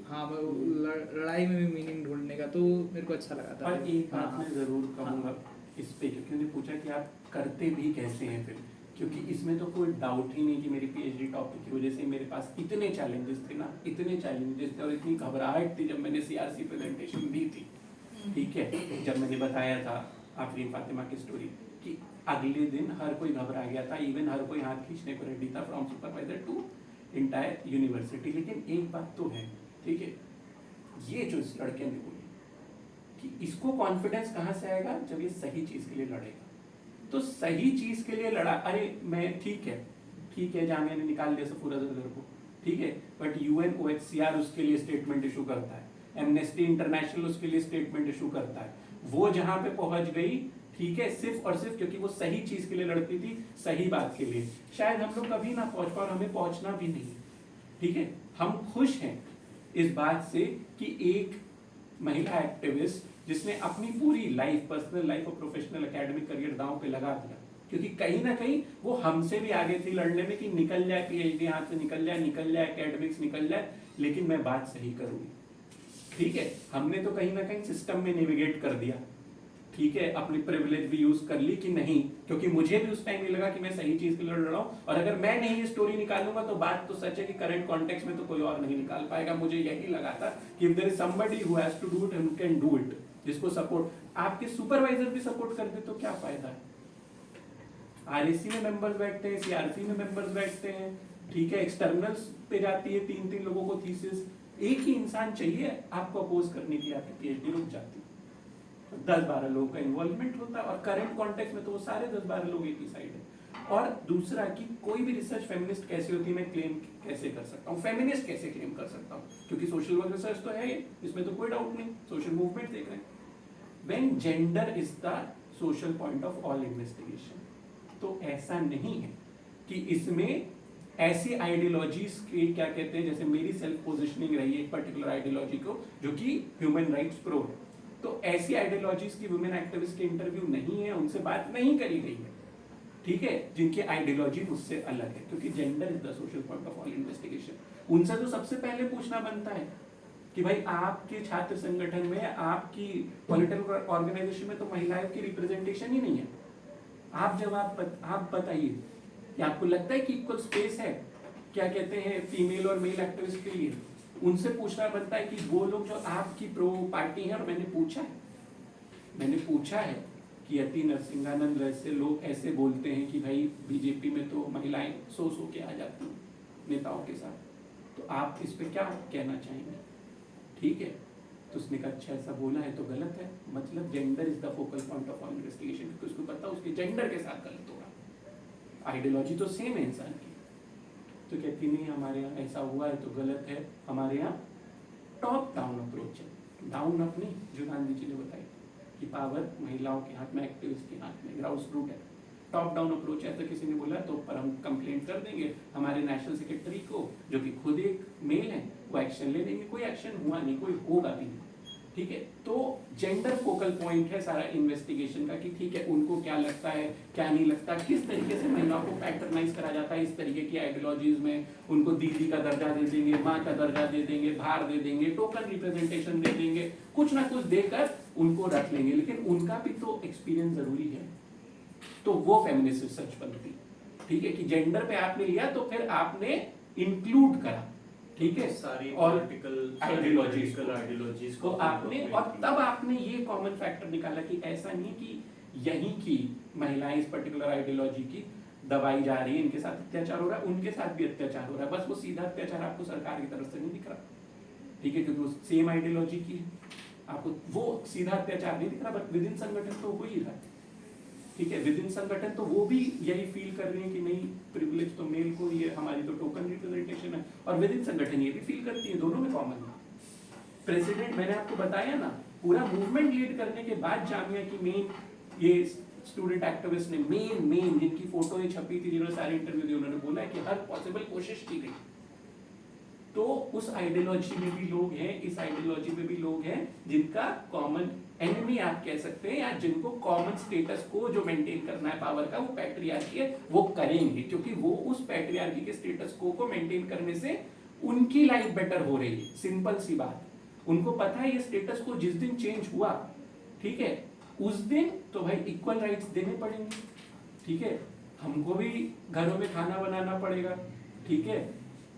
हाँ, लड़ाई में भी मीनिंग ढूंढने का, तो मेरे को अच्छा लगा था। और एक बात मैं जरूर कहूँगा इस पे, क्योंकि उन्होंने पूछा कि आप करते भी कैसे हैं फिर, क्योंकि इसमें तो कोई डाउट ही नहीं कि मेरी PhD टॉपिक की वजह से मेरे पास इतने चैलेंजेस थे ना, इतने चैलेंजेस थे, और इतनी घबराहट थी जब मैंने CRC प्रेजेंटेशन दी थी। ठीक है, जब मैंने बताया था आफरीन फातिमा की स्टोरी, कि अगले दिन हर कोई घबरा गया था, इवन हर कोई हाथ खींचने को रेडी था, from supervisor to entire university. लेकिन एक बात तो है, ठीक है, ये जो इस लड़के ने बोली कि इसको कॉन्फिडेंस कहाँ से आएगा, जब ये सही चीज के लिए लड़ेगा। तो सही चीज के लिए लड़ा, अरे मैं ठीक है जामिया ने निकाल दिया सफूरा जरगर को, ठीक है, बट UNOHCR उसके लिए स्टेटमेंट इशू करता है, एमनेस्टी इंटरनेशनल उसके लिए स्टेटमेंट इशू करता है। वो जहां पे पहुंच गई, ठीक है, सिर्फ और सिर्फ क्योंकि वो सही चीज के लिए लड़ती थी, सही बात के लिए। शायद हम लोग कभी ना पहुंच पाए, और हमें पहुंचना भी नहीं। ठीक है, हम खुश हैं इस बात से कि एक महिला एक्टिविस्ट जिसने अपनी पूरी लाइफ, पर्सनल लाइफ और प्रोफेशनल एकेडमिक करियर दांव पे लगा दिया, क्योंकि कहीं ना कहीं वो हमसे भी आगे थी लड़ने में कि निकल जाए PhD हाथ से, निकल जाए एकेडमिक्स निकल जाए, लेकिन मैं बात सही करूंगी। ठीक है, हमने तो कहीं ना कहीं सिस्टम में नेविगेट कर दिया, ठीक है, अपनी प्रिविलेज भी यूज कर ली कि नहीं, क्योंकि मुझे भी उस टाइम ये लगा कि मैं सही चीज के लिए लड़ रहा हूँ, और अगर मैं नहीं ये स्टोरी निकालूंगा तो बात तो सच है कि करंट कॉन्टेक्स्ट में तो कोई और नहीं निकाल पाएगा। मुझे यही लगा था कि if there is somebody who has to do it and can do it, जिसको सपोर्ट आपके सुपरवाइजर भी सपोर्ट कर दे तो क्या फायदा है। RAC में मेंबर्स बैठते हैं, CRC में मेंबर्स बैठते हैं, ठीक है, एक्सटर्नल्स पे जाती है 3-3 लोगों को थीसिस, एक ही इंसान चाहिए आपको अपोज करने के लिए, आपकी पीएचडी रुक जाती है। 10-12 लोगों का इन्वॉल्वमेंट होता है, और करंट कॉन्टेक्स्ट में तो वो सारे 10-12 लोग एक ही साइड है। और दूसरा कि कोई भी रिसर्च फेमिनिस्ट कैसे होती है, मैं क्लेम कैसे कर सकता हूँ, फेमिनिस्ट कैसे क्लेम कर सकता हूँ, क्योंकि सोशल वर्क रिसर्च तो है ये, इसमें तो कोई डाउट नहीं, सोशल मूवमेंट देख रहे हैं। When gender is the social point of all investigation, तो ऐसा नहीं है कि इसमें ऐसी आइडियोलॉजीज के क्या कहते हैं, जैसे मेरी सेल्फ पोजिशनिंग रही है एक पर्टिकुलर आइडियोलॉजी को जो कि ह्यूमन राइट्स प्रो है, तो ऐसी आइडियोलॉजीज की वुमेन एक्टिविस्ट के इंटरव्यू नहीं है, उनसे बात नहीं करी गई है, ठीक है, जिनकी आइडियोलॉजी मुझसे अलग है, क्योंकि gender is the social point of all investigation. उनसे तो सबसे पहले पूछना बनता है कि भाई आपके छात्र संगठन में, आपकी पॉलिटिकल ऑर्गेनाइजेशन में तो महिलाओं की रिप्रेजेंटेशन ही नहीं है। आप जब आप बताइए कि आपको लगता है कि इक्वल स्पेस है, क्या कहते हैं, फीमेल और मेल एक्टिविस्ट के लिए, उनसे पूछना बनता है कि वो लोग जो आपकी प्रो पार्टी है, और मैंने पूछा है कि यति नरसिंहानंद जैसे लोग ऐसे बोलते हैं कि भाई बीजेपी में तो महिलाएं सो के आ जाती हैं नेताओं के साथ, तो आप इस पे क्या कहना चाहेंगे, ठीक है। तो उसने कहा अच्छा ऐसा बोला है तो गलत है, मतलब gender is the focal point of all investigation, क्योंकि उसको पता उसके जेंडर के साथ गलत होगा, आइडियोलॉजी तो सेम है इंसान की। तो कहती नहीं हमारे यहाँ ऐसा हुआ है तो गलत है, हमारे यहाँ टॉप डाउन अप्रोच है, डाउन अप नहीं, जो गांधी जी ने बताई कि पावर महिलाओं के हाथ में, एक्टिविस्ट के हाथ में, ग्राउंड रूट है। टॉप डाउन अप्रोच है तो किसी ने बोला तो पर हम कंप्लेंट कर देंगे हमारे नेशनल सेक्रेटरी को, जो कि खुद एक मेल है, वो एक्शन ले लेंगे, कोई एक्शन हुआ नहीं, कोई होगा भी नहीं, ठीक है। तो जेंडर फोकल पॉइंट है सारा इन्वेस्टिगेशन का कि ठीक है उनको क्या लगता है, क्या नहीं लगता, किस तरीके से महिलाओं को पैटर्नाइज करा जाता है इस तरीके की आइडियोलॉजीज में, उनको दीदी का दर्जा दे देंगे, माँ का दर्जा दे देंगे, भार दे देंगे, टोकन रिप्रेजेंटेशन दे देंगे, कुछ ना कुछ देकर उनको रख लेंगे, लेकिन उनका भी तो एक्सपीरियंस जरूरी है। तो वो फेमिनिस्ट रिसर्च बनती, ठीक है, कि जेंडर पे आपने लिया तो फिर आपने इंक्लूड करा, ठीक है, सारी और पॉलिटिकल आइडियोलॉजीज को आपने, और तब आपने ये कॉमन फैक्टर निकाला कि ऐसा नहीं कि यहीं की महिलाएं इस पर्टिकुलर आइडियोलॉजी की दबाई जा रही है, इनके साथ अत्याचार हो रहा है, उनके साथ भी अत्याचार हो रहा है, बस वो सीधा अत्याचार आपको सरकार की तरफ से नहीं दिख रहा, ठीक है, क्योंकि वो सेम आइडियोलॉजी की है, आपको वो सीधा अत्याचार नहीं दिख रहा, बट विद इन संगठन तो हो ही रहा है, ठीक है, विद इन संगठन तो वो भी यही फील कर रही है कि नहीं प्रिविलेज तो मेल को, ये हमारी तो टोकन रिप्रेजेंटेशन है, और विद इन संगठन ये भी फील करती है, दोनों में कॉमन है। प्रेसिडेंट मैंने आपको बताया ना, पूरा मूवमेंट लीड करने के बाद जामिया की मेन ये स्टूडेंट एक्टिविस्ट ने मेन जिनकी फोटो छपी थी, जिन्होंने सारे इंटरव्यू दिए, उन्होंने बोला कि हर पॉसिबल कोशिश की गई। तो उस आइडियोलॉजी में भी लोग हैं, इस आइडियोलॉजी में भी लोग हैं जिनका कॉमन एनिमी आप कह सकते हैं, या जिनको कॉमन स्टेटस को जो मेंटेन करना है पावर का, वो पैट्रियार्की है, वो करेंगे, क्योंकि वो उस पैट्रियार्की के स्टेटस को मेंटेन करने से उनकी लाइफ बेटर हो रही है, सिंपल सी बात। उनको पता है ये स्टेटस को जिस दिन चेंज हुआ, ठीक है, उस दिन तो भाई इक्वल राइट्स देने पड़ेंगे, ठीक है, हमको भी घरों में खाना बनाना पड़ेगा, ठीक है,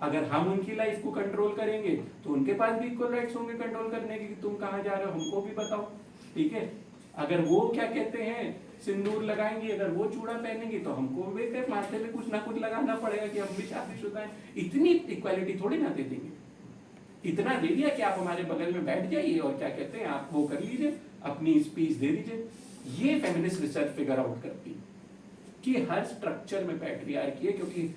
अगर हम उनकी लाइफ को कंट्रोल करेंगे तो उनके पास भी इक्वल राइट्स होंगे कंट्रोल करने के कि तुम कहाँ जा रहे हो, हमको भी बताओ, ठीक है। अगर वो क्या कहते हैं सिंदूर लगाएंगी, अगर वो चूड़ा पहनेंगी तो हमको भी माथे पे कुछ ना कुछ लगाना पड़ेगा कि हम भी शादीशुदा हैं। इतनी इक्वालिटी थोड़ी ना दे देंगे, इतना दे दिया कि आप हमारे बगल में बैठ जाइए और क्या कहते हैं आप वो कर लीजिए, अपनी स्पीच दे दीजिए। ये फेमिनिस्ट रिसर्च फिगर आउट करती है कि हर स्ट्रक्चर में पैट्रियार्की है, क्योंकि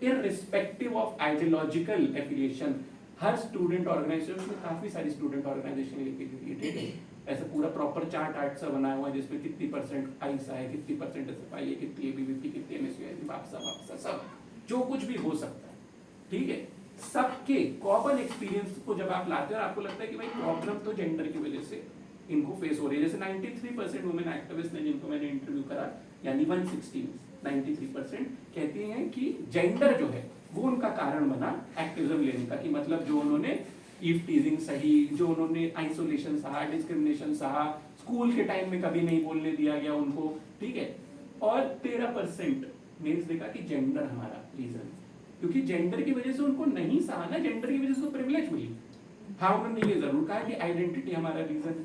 इररिस्पेक्टिव ऑफ आइडियोलॉजिकल एफिलिएशन हर स्टूडेंट ऑर्गेनाइजेशन में, काफी सारी स्टूडेंट ऑर्गेनाइजेशन लेके गई, ठीक है, ऐसा पूरा प्रॉपर चार्ट आर्ट सा बनाया हुआ है जिसमें कितनी परसेंट आईसा है, कितनी परसेंट एसएफआई है, कितनी एबीवीपी, कितनी एमएसयूआई, वापसा सब जो कुछ भी हो सकता है, ठीक है। सबके कॉमन एक्सपीरियंस को जब आप लाते हो और आपको लगता है कि भाई प्रॉब्लम तो जेंडर की वजह से इनको फेस हो रही है, जैसे 93% वुमेन एक्टिविस्ट ने जिनको मैंने इंटरव्यू करा, यानी 160 93% कहती हैं कि जेंडर जो है वो उनका कारण बना एक्टिविज्म लेने का, कि मतलब जो उन्होंने ईव टीजिंग सही, जो उन्होंने आइसोलेशन सहा, डिस्क्रिमिनेशन सहा, स्कूल के टाइम में कभी नहीं बोलने दिया गया उनको, ठीक है, और 13% मेंस देखा कि जेंडर हमारा रीजन, क्योंकि जेंडर की वजह से उनको नहीं सहा ना, जेंडर की वजह से तो प्रिविलेज मिली। हाँ, उन्होंने ये जरूर कहा कि आइडेंटिटी हमारा रीजन है,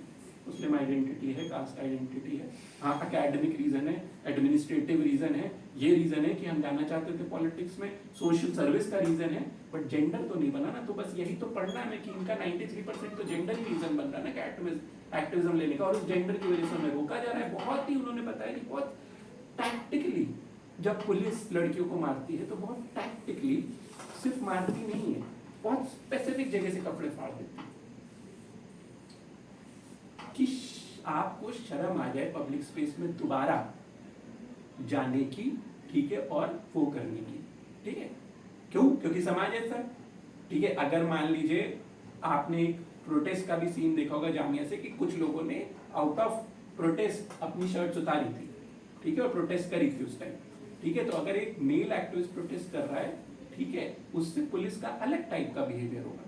मुस्लिम आइडेंटिटी है, कास्ट आइडेंटिटी है, हाँ एकेडमिक रीजन है, एडमिनिस्ट्रेटिव रीजन है, ये रीजन है कि हम जाना चाहते थे पॉलिटिक्स में, सोशल सर्विस का रीजन है, बट जेंडर तो नहीं बना ना। तो बस यही तो पढ़ना है कि इनका 93% तो जेंडर ही रीजन बन रहा है ना कि एक्टिविज्म लेने का, और उस जेंडर की वजह से हमें रोका जा रहा है। बहुत ही उन्होंने बताया कि बहुत टैक्टिकली जब पुलिस लड़कियों को मारती है तो बहुत टैक्टिकली, सिर्फ मारती नहीं है, बहुत स्पेसिफिक जगह से कपड़े फाड़ देती है कि आपको शर्म आ जाए पब्लिक स्पेस में दोबारा जाने की, ठीक है, और वो करने की, ठीक है। क्यों? क्योंकि समाज ऐसा, ठीक है। अगर मान लीजिए आपने एक प्रोटेस्ट का भी सीन देखा होगा जामिया से कि कुछ लोगों ने आउट ऑफ प्रोटेस्ट अपनी शर्ट्स उतारी थी, ठीक है, और प्रोटेस्ट करी थी उस टाइम, ठीक है। तो अगर एक मेल एक्टिविस्ट प्रोटेस्ट कर रहा है, ठीक है, उससे पुलिस का अलग टाइप का बिहेवियर होगा,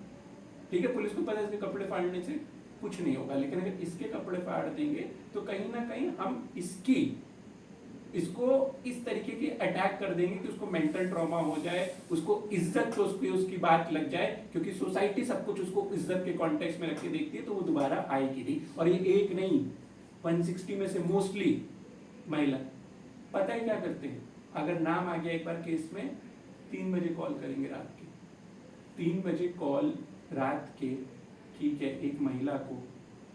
ठीक है। पुलिस को पता है इसके कपड़े फाड़ने से कुछ नहीं होगा, लेकिन अगर इसके कपड़े फाड़ देंगे तो कहीं ना कहीं हम इसको इस तरीके की अटैक कर देंगे कि उसको मेंटल ट्रॉमा हो जाए, उसको इज्जत को उसकी बात लग जाए, क्योंकि सोसाइटी सब कुछ उसको इज्जत के कॉन्टेक्स्ट में रख के देखती है, तो वो दोबारा आएगी नहीं। और ये एक नहीं, 160 में से मोस्टली महिला, पता है क्या करते हैं, अगर नाम आ गया एक बार केस में, 3 बजे कॉल करेंगे रात के, 3 बजे कॉल रात के, ठीक है, एक महिला को,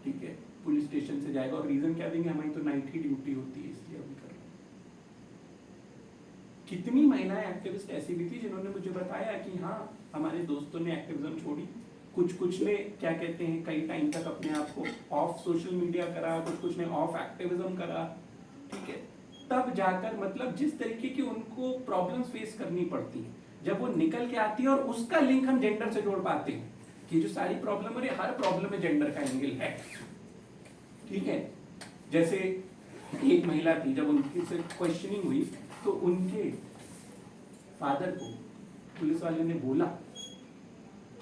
ठीक है, पुलिस स्टेशन से जाएगा, और रीजन क्या देंगे, हमारी तो नाइट की ड्यूटी होती है इसलिए हम कर रहे हैं। कितनी महिलाएं एक्टिविस्ट ऐसी भी थी जिन्होंने मुझे बताया कि हाँ हमारे दोस्तों ने एक्टिविज्म छोड़ी, कुछ ने क्या कहते हैं कई टाइम तक अपने आप को ऑफ सोशल मीडिया करा, कुछ ने ऑफ एक्टिविज्म करा, ठीक है। तब जाकर मतलब जिस तरीके की उनको प्रॉब्लम्स फेस करनी पड़ती है, जब वो निकल के आती है और उसका लिंक हम जेंडर से जोड़ पाते हैं कि जो सारी प्रॉब्लम हो रही है, हर प्रॉब्लम में जेंडर का एंगल है, ठीक है। जैसे एक महिला थी, जब उनकी से क्वेश्चनिंग हुई तो उनके फादर को पुलिस वाले ने बोला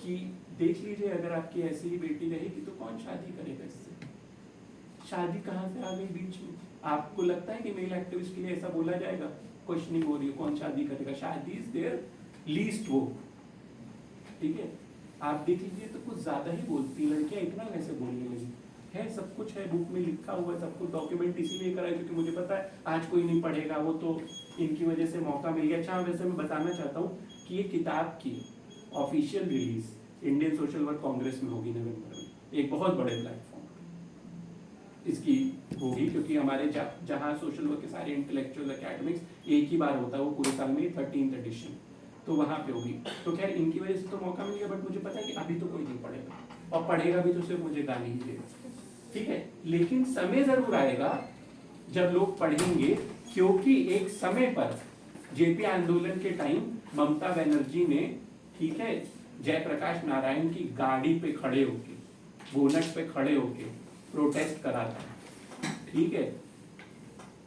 कि देख लीजिए अगर आपकी ऐसी ही बेटी रहेगी तो कौन शादी करेगा इससे, शादी कहाँ से आ गई बीच में। आपको लगता है कि मेल एक्टिविस्ट के लिए ऐसा बोला जाएगा, क्वेश्चनिंग हो रही है कौन शादी करेगा, शादी इज देयर लीस्ट वो, ठीक है। आप देख लीजिए तो कुछ ज्यादा ही बोलती लड़कियां, इतना कैसे बोलने लगी है, सब कुछ है बुक में लिखा हुआ है, सब कुछ डॉक्यूमेंट इसीलिए करा है क्योंकि मुझे पता है आज कोई नहीं पढ़ेगा, वो तो इनकी वजह से मौका मिल गया। अच्छा वैसे मैं बताना चाहता हूँ कि ये किताब की official release Indian social work Congress में होगी नवंबर में, एक बहुत बड़े प्लेटफॉर्म इसकी होगी, क्योंकि हमारे जहाँ सोशल वर्क के सारे इंटेलेक्चुअल एकेडमिक्स एक ही बार होता है, वो पूरे साल में 13th एडिशन, तो वहाँ पे होगी। तो खैर इनकी वजह से तो मौका मिल गया, बट मुझे पता है कि अभी तो कोई नहीं पढ़ेगा, और पढ़ेगा भी तो सिर्फ मुझे गाली ही देगा, ठीक है। लेकिन समय जरूर आएगा जब लोग पढ़ेंगे, क्योंकि एक समय पर जेपी आंदोलन के टाइम ममता बनर्जी ने, ठीक है, जयप्रकाश नारायण की गाड़ी पे खड़े होके, बोनट पे खड़े होके प्रोटेस्ट करा था, ठीक है।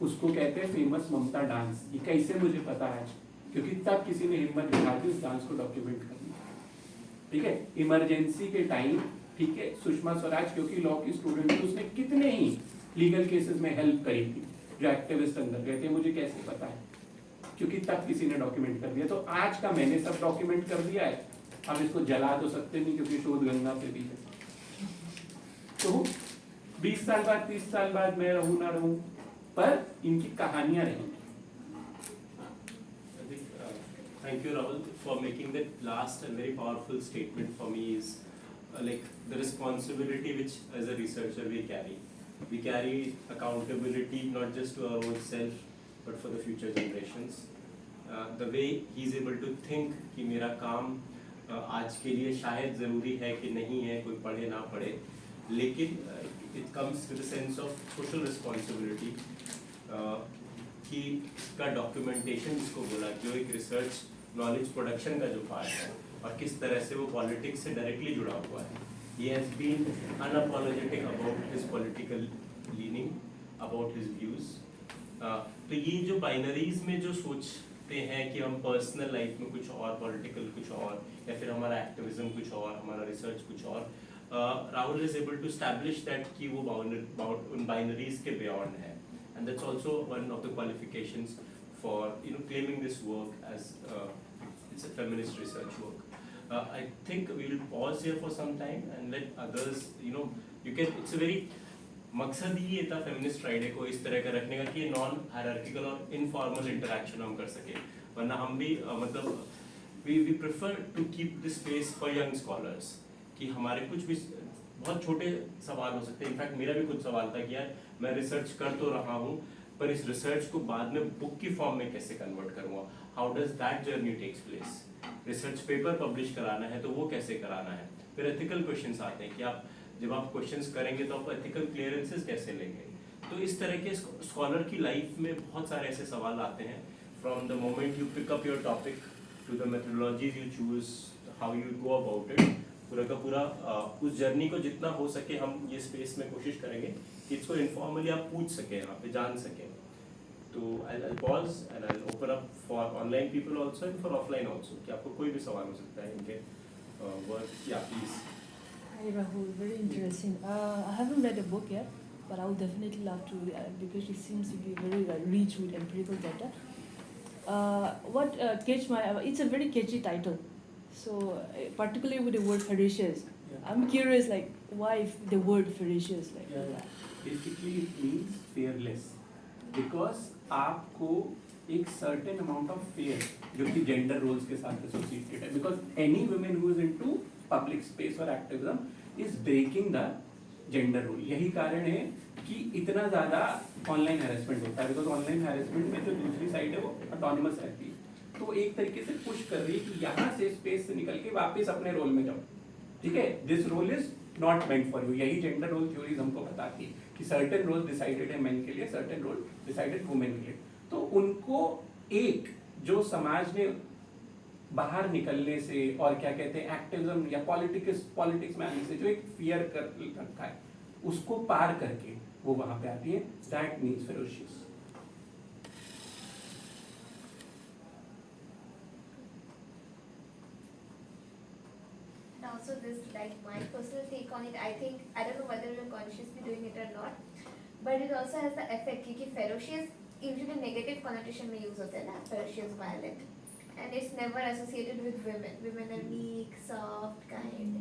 उसको कहते हैं फेमस ममता डांस। ये कैसे मुझे पता है, क्योंकि तब किसी ने हिम्मत दिखाई उस डांस को डॉक्यूमेंट करना, ठीक है। इमरजेंसी के टाइम, ठीक है, सुषमा स्वराज क्योंकि लॉ की स्टूडेंट थी, उसने कितने ही लीगल केसेस में हेल्प करी थी जो एक्टिविस्ट अंदर गए थे, मुझे कैसे पता है, क्योंकि तब किसी ने डॉक्यूमेंट कर दिया। तो आज का मैंने सब डॉक्यूमेंट कर दिया है, हम इसको जला तो सकते नहीं क्योंकि शोध गंगा पे भी है। तो 20 साल बाद 30 साल बाद मैं रहूं ना रहूं, पर इनकी कहानियां रहेंगी। Thank you, Rahul, for making that last and very powerful statement. For me is like the responsibility which as a researcher we carry. We carry accountability not just to our own self but for the future generations. The way he is able to think कि मेरा काम आज के लिए शायद ज़रूरी है कि नहीं है, कोई पढ़े ना पढ़े, लेकिन it comes with a sense of social responsibility कि इसका डॉक्यूमेंटेशन जिसको बोला, जो एक रिसर्च नॉलेज प्रोडक्शन का जो पार्ट है और किस तरह से वो पॉलिटिक्स से डायरेक्टली जुड़ा हुआ है। He has been unapologetic about his political leaning, about his views. तो ये जो बाइनरीज में जो सोचते हैं कि हम पर्सनल लाइफ में कुछ और, पॉलिटिकल कुछ और, या फिर हमारा एक्टिविज्म कुछ और, हमारा रिसर्च कुछ और, Rahul is able to establish that कि वो उन बाइनरीज के बियॉन्ड है, and that's also one of the qualifications for claiming this work as it's a feminist research work. I think we will pause here for some time and let others, you can, it's a very मकसद ही ये था feminist Friday को इस तरह का रखने का कि नॉन हायरार्किकल और इनफॉर्मल इंटरेक्शन हम कर सके, वरना हम भी मतलब we prefer to keep this space for young scholars कि हमारे कुछ भी बहुत छोटे सवाल हो सकते हैं। इनफैक्ट मेरा भी कुछ सवाल था कि यार मैं रिसर्च कर तो रहा हूँ पर इस रिसर्च को बाद में बुक की फॉर्म में कैसे कन्वर्ट करूँगा, how does that journey takes place. Research paper publish कराना है तो वो कैसे कराना है। फिर एथिकल क्वेश्चंस आते हैं कि आप जब आप क्वेश्चंस करेंगे तो आप एथिकल क्लियरेंसेस कैसे लेंगे। तो इस तरह के स्कॉलर की लाइफ में बहुत सारे ऐसे सवाल आते हैं, from the moment you pick up your topic to the methodologies you choose, how you go about it, पूरा का पूरा उस जर्नी को जितना हो सके हम ये स्पेस में कोशिश करेंगे कि इसको इनफॉर्मली आप पूछ सकें, यहाँ पे जान सकें। तो I'll pause and I'll open up for online people also and for offline also कि आपको कोई भी सवाल हो सकता है इनके वर्क। या please. Hi Rahul, very interesting. I haven't read the book yet, but I would definitely love to read it because it seems to be very rich with empirical data. What catch my it's a very catchy title. So particularly with the word ferocious, I'm curious like why the word ferocious like that. Basically it means fearless because आपको एक certain amount of fear जो कि gender roles के साथ associated है, because any woman who is into public space or activism is breaking the gender role। यही कारण है कि इतना ज़्यादा online harassment होता है, because online harassment में जो दूसरी साइड है वो autonomous रहती है, तो एक तरीके से पुश कर रही है कि यहाँ से स्पेस से निकल के वापस अपने रोल में जाओ, ठीक है। This role is not meant for you. यही जेंडर रोल थ्योरीज हमको बताती है कि सर्टेन रोल डिसाइडेड है मेन के लिए, सर्टेन रोल डिसाइडेड वुमेन के लिए। तो उनको एक जो समाज ने बाहर निकलने से और क्या कहते हैं एक्टिविज्म या पॉलिटिक्स में आने से जो एक फियर कर रखा है उसको पार करके वो वहां पे आती है। That means ferocious. And also this, like my personal take on it, I think, I don't know whether we're consciously doing it or not, but it also has the effect क्योंकि ferocious usually negative connotation में use होता है ना, ferocious, violent, and it's never associated with women. Women are meek, soft, kind.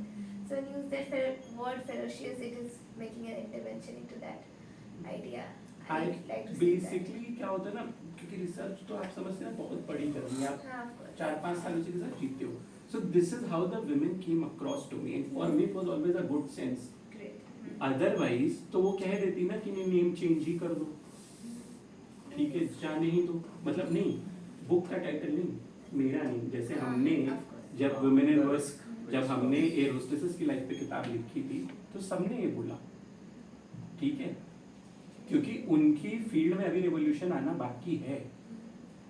So when you use that word ferocious, it is making an intervention into that idea. I would like to see that. Basically क्या होता है ना, क्योंकि research तो आप समझते हैं बहुत बड़ी करनी है, आप हाँ, of course. 4-5 सालों से रिसर्च जीतते हो। So this is how the women came across to me, and for me it was always a good sense. Great. Otherwise तो वो कह देती ना कि नहीं नेम चेंज ही कर दो, ठीक है, जाने ही दो, मतलब नहीं बुक का टाइटल नहीं, मेरा नहीं। जैसे हमने जब वुमेन इन वर्क, जब हमने एयर होस्टेसेस की लाइफ पे किताब लिखी थी तो सबने ये बोला, ठीक है, क्योंकि उनकी फील्ड में अभी रेवोल्यूशन आना बाकी है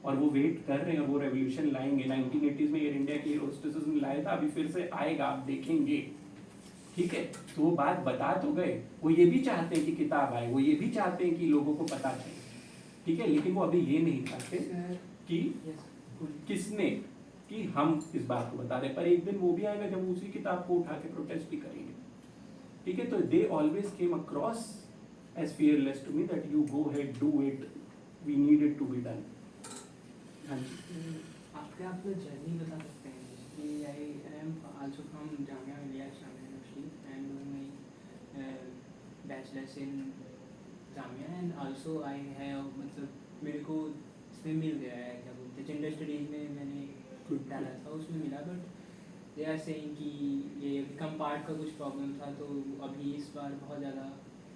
और वो वेट कर रहे हैं और वो रेवोल्यूशन लाएंगे। 1980s में एयर इंडिया की एयर होस्टेसेस ने लाया था, अभी फिर से आएगा, आप देखेंगे, ठीक है। तो वो बात बता तो गए, वो ये भी चाहते हैं कि किताब आए, वो ये भी चाहते हैं कि लोगों को पता चले, ठीक है, लेकिन वो अभी ये नहीं चाहते कि किसने कि हम इस बात को बता रहे। पर एक दिन वो भी आएगा जब उसी किताब को उठा के प्रोटेस्ट भी करेंगे, ठीक है। तो they always came across as fearless to me that you go ahead, do it, we need it to be done। हाँ जी, आप जर्नी बता सकते हैं कि I am also from Jamia Millia Islamia university and doing my bachelors in Jamia and also I have, मतलब मेरे को इसमें मिल गया है, क्या बोलते हैं, जेंडर स्टडीज में मैंने डाला था, उसमें मिला, बट दे आर सेइंग कि ये कम पार्ट का कुछ प्रॉब्लम था, तो अभी इस बार बहुत ज़्यादा,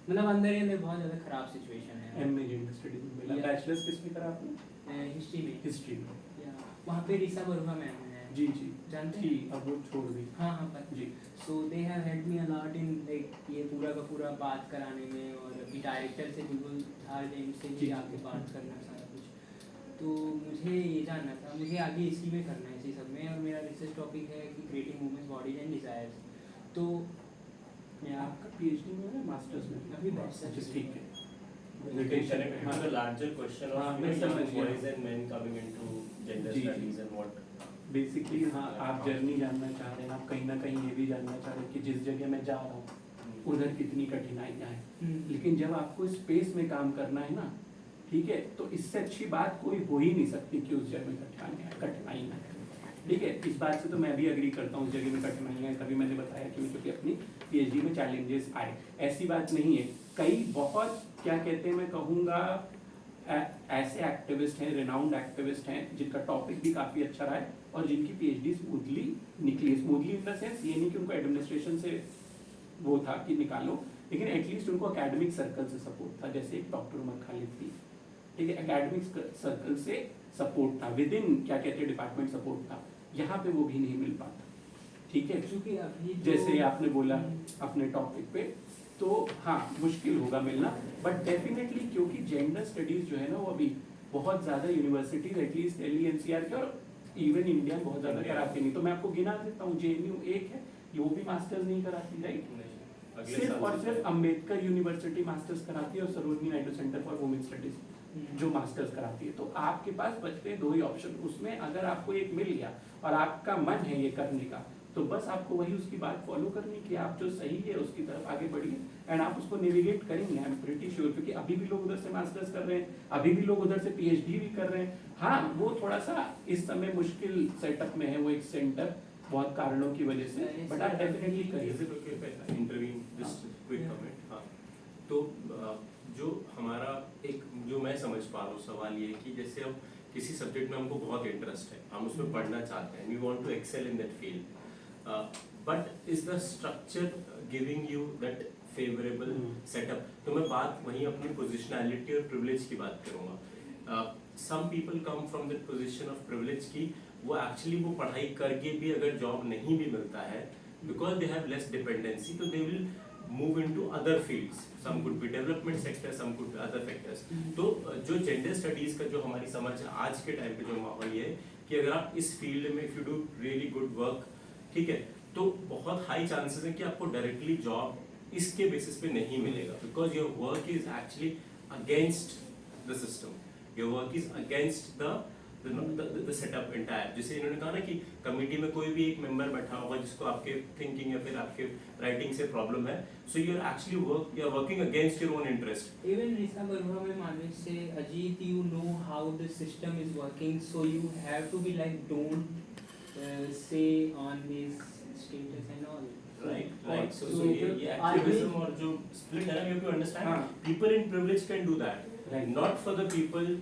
मतलब अंदर ही अंदर बहुत ज़्यादा ख़राब सिचुएशन है। एमए जेंडर स्टडीज में मिला। बैचलर्स किस में करा आपने? हिस्ट्री में। हिस्ट्री में। या वहाँ पे रिसा बरुआ मैम है। जी जी, जानते थी, हैं? अब वो छोड़ दी। हाँ हाँ पर जी। So they have help me a lot in like ये पूरा का पूरा बात कराने में, और अभी डायरेक्टर से बिल्कुल हर एंड से भी आके बात करना सारा कुछ। तो मुझे ये जानना था, मुझे आगे इसी में करना है, इसी सब में, और मेरा रिसर्च टॉपिक है कि creating women's bodies and desires. तो मैं आपका पीएचडी में है, मास्टर्स में अभी बैचलर, ठीक है। We can connect it to the larger question of हाँ, मैं समझ गया। boys and men coming into gender जी, जी। studies and what बेसिकली हाँ, आप जर्नी जानना चाह रहे हैं, आप कहीं ना कहीं ये भी जानना चाह रहे हैं कि जिस जगह मैं जा रहा हूँ उधर कितनी कठिनाइयाँ हैं। लेकिन जब आपको स्पेस में काम करना है ना, ठीक है, तो इससे अच्छी बात कोई हो ही नहीं सकती कि उस जगह में कठिनाई है। ठीक है, इस बात से तो मैं भी अग्री करता हूँ, उस जगह में कठिनाइयाँ, तभी मैंने बताया कि मुझे अपनी पीएचडी में चैलेंजेस आए, ऐसी बात नहीं है। कई बहुत क्या कहते हैं, मैं कहूँगा ऐसे एक्टिविस्ट हैं, रिनाउंड एक्टिविस्ट हैं, जिनका टॉपिक भी काफ़ी अच्छा रहा है और जिनकी पीएचडी स्मूथली निकली। स्मूथली इन द सेंस ये नहीं कि उनको एडमिनिस्ट्रेशन से वो था कि निकालो, लेकिन एटलीस्ट उनको एकेडमिक सर्कल से सपोर्ट था, जैसे एक डॉक्टर उमर खालिद थी, ठीक है, एकेडमिक सर्कल से सपोर्ट था, विद इन क्या कहते हैं डिपार्टमेंट सपोर्ट था। यहाँ पे वो भी नहीं मिल पाता, ठीक है, क्योंकि अभी जैसे आपने बोला अपने टॉपिक पे, तो हाँ मुश्किल होगा मिलना, बट डेफिनेटली क्योंकि जेंडर स्टडीज जो है ना वो अभी बहुत ज़्यादा यूनिवर्सिटीज एटलीस्ट दिल्ली एनसीआर के और इवन इंडिया बहुत ज़्यादा कराती नहीं। तो मैं आपको गिना देता हूँ, जेएनयू एक है, वो भी मास्टर्स नहीं कराती, राइट, सिर्फ और सिर्फ अम्बेडकर यूनिवर्सिटी मास्टर्स कराती है और Sarojini Naidu centre for women studies जो मास्टर्स कराती है। तो आपके पास बचते हैं 2 ही ऑप्शन, उसमें अगर आपको एक मिल गया और आपका मन है ये करने का, तो बस आपको वही उसकी बात फॉलो करनी कि आप जो सही है उसकी तरफ आगे बढ़िए एंड आप उसको नेविगेट करेंगे, आई एम प्रीटी श्योर, क्योंकि अभी भी लोग उधर से मास्टर्स कर रहे हैं, अभी भी लोग उधर से पीएचडी भी कर रहे हैं। हाँ वो थोड़ा सा इस समय मुश्किल सेटअप में है वो एक सेंटर, बहुत कारणों की वजह से, बट आप डेफिनेटली करिए। Interview just quick comment. हाँ, तो जो हमारा एक जो मैं समझ पा रहा हूँ सवाल ये है कि जैसे अब किसी सब्जेक्ट में हमको बहुत इंटरेस्ट है, हम उसमें पढ़ना चाहते हैं, we want to excel in that field, but is the structure giving you that favourable setup? तो मैं बात वहीं अपनी पोजिशनैलिटी और प्रिविलेज की बात करूँगा। Some people come from that position of privilege की वो एक्चुअली वो पढ़ाई करके भी अगर जॉब नहीं भी मिलता है, because they have less dependency, तो they will move into other fields, some could be development sector, some could be other factors। तो जो जेंडर स्टडीज का जो हमारी समझ है आज के टाइम पे जो माहौल ये है कि अगर आप इस फील्ड में if you do really good work, ठीक है, तो बहुत हाई चांसेस है कि आपको डायरेक्टली जॉब इसके बेसिस पे नहीं मिलेगा, because your work is actually against the system, your work is against the setup entire. जैसे इन्होंने कहा ना कि कमेटी में कोई भी एक मेंबर बैठा होगा जिसको आपके थिंकिंग या फिर आपके राइटिंग से प्रॉब्लम है, so you are actually you are working against your own interest. Even Risa Barua mein always say, Ajit, you know how the system is working, so you have to be like, don't say on his status and all. Right. So ये activism और जो split है ना, you have to understand, people in privilege can do that, not for the people.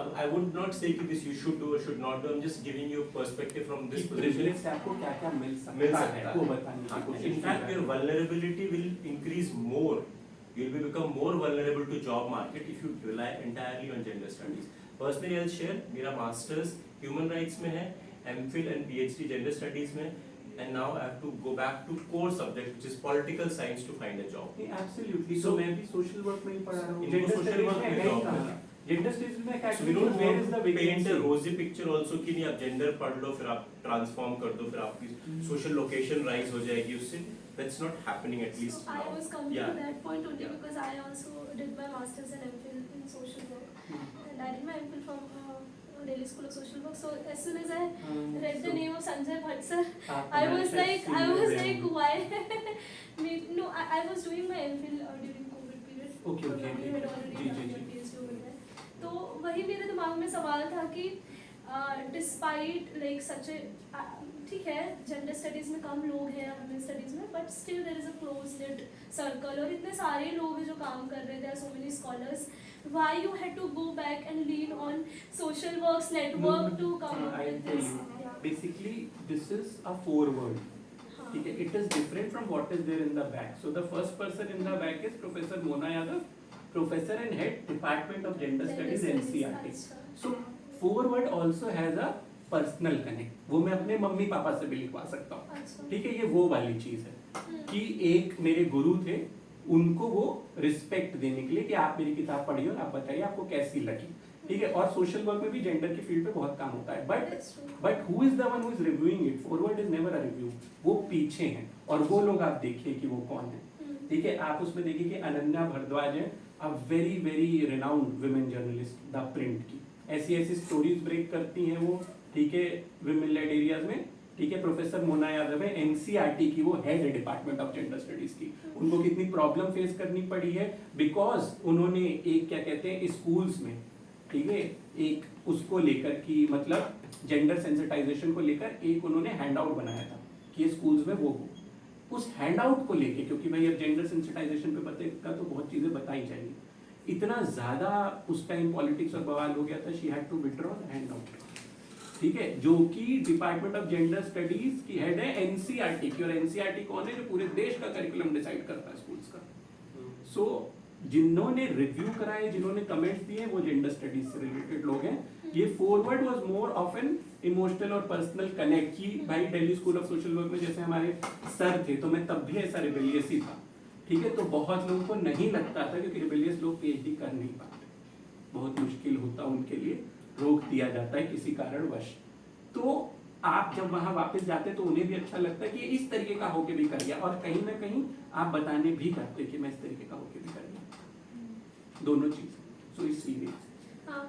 I would not say कि this you should do or should not do. I'm just giving you perspective from this position. Privilege से आपको क्या क्या मिल सकता है वो बताने की कोशिश। In fact, your vulnerability will increase more. You will become more vulnerable to job market if you rely entirely on gender studies. Personally, I'll share. मेरा masters human rights में है, MPhil and PhD gender studies में, and now I have to go back to core subject which is political science to find a job. Absolutely. So तो मैं भी social work में ही पढ़ा रहा हूँ। इनको social work में job मिला। जेंडर स्टडीज में So we don't want to paint a rosy picture also कि नहीं आप जेंडर पढ़ लो फिर आप ट्रांसफॉर्म कर दो फिर आपकी सोशल लोकेशन राइज हो जाएगी उससे। That's not happening at least So now. I was coming Yeah. to that point only Yeah. because I also did my masters and MPhil in social work, and I did my MPhil from Delhi School of Social Work. So as soon as I read the name of Sanjay Bhatt sir, I was like, why? No, I was doing my MPhil during COVID period. Okay. We had already ji, done ji, my ji. PhD over there. तो वही मेरे दिमाग में सवाल था कि despite like such ए, ठीक है जेंडर स्टडीज में कम लोग हैं वुमेन स्टडीज में, but still there is a close knit circle और इतने सारे लोग हैं जो काम कर रहे थे, so many scholars, why you had to go back and lean on social works network to come up with this? Basically, this is a foreword. ठीक है, it is different from what is there in the back. So the first person in the back is Professor Mona Yadav, Professor and Head Department of Gender Studies NCERT. So foreword also has a personal connect. वो मैं अपने mummy papa से भी लिखवा सकता हूँ, ठीक है, ये वो वाली चीज है कि एक मेरे गुरु थे, उनको वो रिस्पेक्ट देने के लिए कि आप मेरी किताब पढ़िए और आप बताइए आपको कैसी लगी, ठीक है। और सोशल वर्क में भी जेंडर की फील्ड पे बहुत काम होता है, but who is the one who is reviewing it? Forward is never a review, वो पीछे हैं और वो लोग आप देखिए कि वो कौन है, ठीक है। आप उसमें देखिए कि अनन्या भारद्वाज है, a very very renowned women journalist the print की, ऐसी ऐसी स्टोरीज ब्रेक करती हैं वो, ठीक है, विमेन लेड एरियाज में, ठीक है। प्रोफेसर मोना यादव है एनसीईआरटी की, वो हेड है डिपार्टमेंट ऑफ जेंडर स्टडीज की, उनको कितनी प्रॉब्लम फेस करनी पड़ी है बिकॉज उन्होंने एक क्या कहते हैं स्कूल्स में, ठीक है, एक उसको लेकर कि मतलब जेंडर सेंसिटाइजेशन को लेकर एक उन्होंने हैंड आउट बनाया था कि ये स्कूल्स में वो हो। उस हैंड आउट को लेके, क्योंकि भाई अब जेंडर सेंसिटाइजेशन पे बतेगा तो बहुत चीज़ें बताई जाएंगी, इतना ज़्यादा उस टाइम पॉलिटिक्स और बवाल हो गया था, she had to withdraw the handout. ठीक है, जो कि डिपार्टमेंट ऑफ जेंडर स्टडीज की हेड है एनसीईआरटी की, और एनसीईआरटी कौन है? जो पूरे देश का करिकुलम डिसाइड करता है स्कूल्स का। सो जिन्होंने रिव्यू कराए, जिन्होंने कमेंट्स दिए, वो जेंडर स्टडीज से रिलेटेड लोग हैं। ये forward was more of an emotional और पर्सनल कनेक्ट की भाई Delhi school of social work में जैसे हमारे सर थे, तो मैं तब भी ऐसा रिबेलियस ही था। ठीक है, तो बहुत लोगों को नहीं लगता था, क्योंकि रिबेलियस लोग पीएचडी कर नहीं पाते, बहुत मुश्किल होता उनके लिए, रोक दिया जाता है किसी कारणवश। तो आप जब वहां वापस जाते तो उन्हें भी अच्छा लगता है कि इस तरीके का होके भी कर गया, और कहीं ना कहीं आप बताने भी करते कि मैं इस तरीके का होके भी कर गया, दोनों चीज। सो इसलिए हाँ,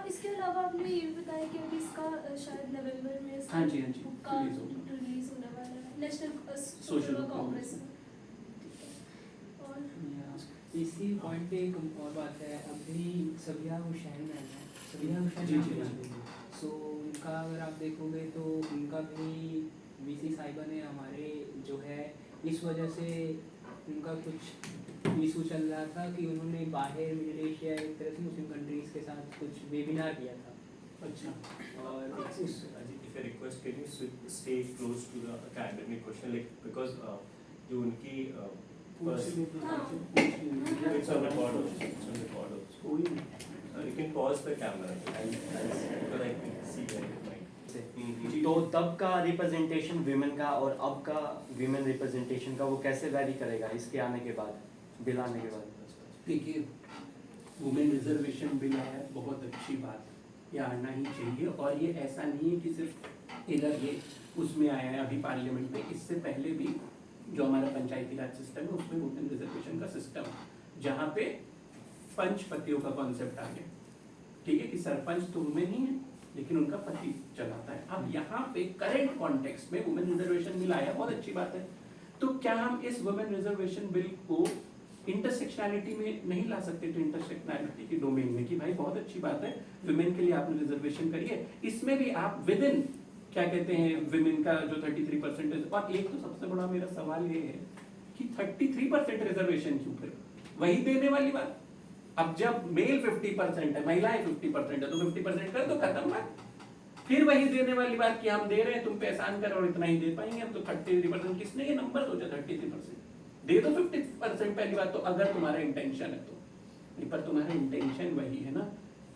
इसके अलावा आपने ये भी बताया कि अभी इसका शायद नवंबर में हाँ जी बुक का रिलीज होगा, रिलीज होने वाला है national social social work Congress में। ठीक है, और इसी पॉइंट पे एक और बात है, अभी सबिया हुसैन मैम है, सबिया हुसैन जी, मैम जी, है। सो उनका अगर आप देखोगे तो उनका भी वीसी साहिबा ने हमारे जो है इस वजह से उनका कुछ इशू चल रहा था कि उन्होंने बाहर मिडिल एशिया एक तरह से मुस्लिम कंट्रीज के साथ कुछ वेबिनार किया था। अच्छा, और उस if I request, can you stay close to the academic question, like because जो उनकी it's on record also, it's on record also. कोई नहीं। You can pause the camera because I can see very fine. तो तब का representation women का और अब का विमेन रिप्रेजेंटेशन का वो कैसे वैरी करेगा इसके आने के बाद, बिल आने के बाद? देखिए, वुमेन रिजर्वेशन बिल है, बहुत अच्छी बात, ये आना ही चाहिए। और ये ऐसा नहीं है कि सिर्फ इधर ये उसमें आया है अभी पार्लियामेंट में, इससे पहले भी जो हमारा पंचायती राज सिस्टम है उसमें वुमेन रिजर्वेशन का सिस्टम है, जहाँ पे पंचपतियों का कॉन्सेप्ट आ गया। ठीक है, कि सरपंच तो वुमेन ही है लेकिन उनका पति चलाता है। अब यहाँ पे करेंट कॉन्टेक्स्ट में वुमेन रिजर्वेशन बिल आया, बहुत अच्छी बात है। तो क्या हम इस वुमेन रिजर्वेशन बिल को इंटरसेक्शनैलिटी में नहीं ला सकते? तो इंटरसेक्शनैलिटी के डोमेन में कि भाई बहुत अच्छी बात है, विमेन के लिए आपने रिजर्वेशन करिए, इसमें भी आप विद इन क्या कहते हैं विमेन का जो 33%। और एक तो सबसे बड़ा मेरा सवाल ये है कि 33% रिजर्वेशन क्यों? फिर वही देने वाली बात। अब जब मेल 50% है, महिलाएं 50% है, तो 50% कर दो, खत्म बात। फिर वही देने वाली बात कि हम दे रहे हैं, तुम पे एहसान करो और इतना ही दे पाएंगे हम, तो 33%। किसने ये नंबर सोचा 33%? दे दो 50% पहली बात तो, अगर तुम्हारा इंटेंशन है तो। नहीं, पर तुम्हारा इंटेंशन वही है ना,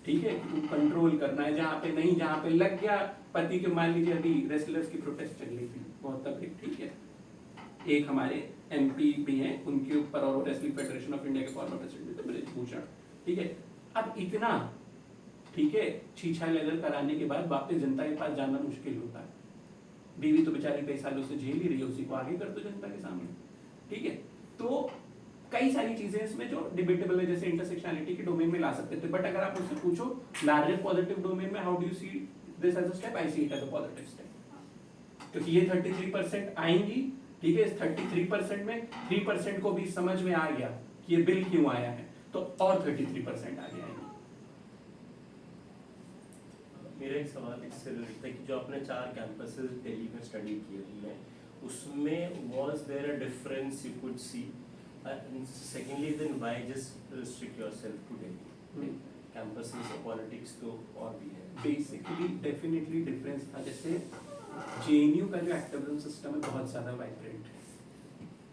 ठीक है, कि तुम कंट्रोल करना है, जहाँ पे नहीं, जहाँ पे लग गया पति के। मान लीजिए अभी रेसलर्स की प्रोटेस्ट चल रही थी बहुत तकलीफ, ठीक है, एक हमारे एमपी भी हैं उनके ऊपर, और रेसलिंग फेडरेशन ऑफ इंडिया के फॉर्मर प्रेसिडेंट थे ब्रिजभूषण, ठीक है। अब इतना, ठीक है, छीछा लेदर कराने के बाद वापस जनता के पास जाना मुश्किल होता है। बीवी तो बेचारी कई सालों से झेल ही रही है, उसी को आगे कर दो जनता के सामने, ठीक है। तो कई सारी चीजें इसमें जो डिबेटेबल है, जैसे इंटरसेक्शनैलिटी के डोमेन में ला सकते थे, बट अगर आप उससे पूछो लार्जर पॉजिटिव डोमेन में, how do you see this as a step? I see it as a positive step, क्योंकि ये 33% आएंगी, ठीक है। इस 33% में 3% को भी समझ में आ गया कि ये बिल क्यों आया है, तो और 33% आ गया है। मेरा एक सवाल इससे रिलेटेड है कि जो आपने 4 कैंपसेस दिल्ली में स्टडी किए हैं, उसमें was there a difference you could see? Secondly, then why just restrict yourself to Delhi? Campuses of politics तो और भी है। बेसिकली डेफिनेटली डिफरेंस था। जैसे जेएनयू का जो एक्टिविज्म सिस्टम है बहुत ज़्यादा वाइब्रेंट है,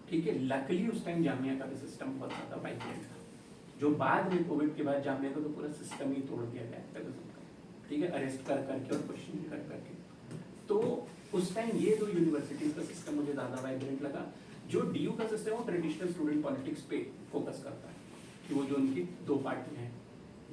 ठीक है। लकली उस टाइम जामिया का भी सिस्टम बहुत ज़्यादा वाइब्रेंट था, जो बाद में कोविड के बाद जामिया का तो पूरा सिस्टम ही तोड़ दिया गया एक्टिविज्म का, ठीक है, अरेस्ट कर करके और क्वेश्चन कर करके। तो उस टाइम ये दो यूनिवर्सिटीज़ का सिस्टम मुझे ज़्यादा वाइब्रेंट लगा। जो डीयू का सिस्टम है वो ट्रेडिशनल स्टूडेंट पॉलिटिक्स पे फोकस करता है, कि वो जो उनकी 2 पार्टियाँ हैं,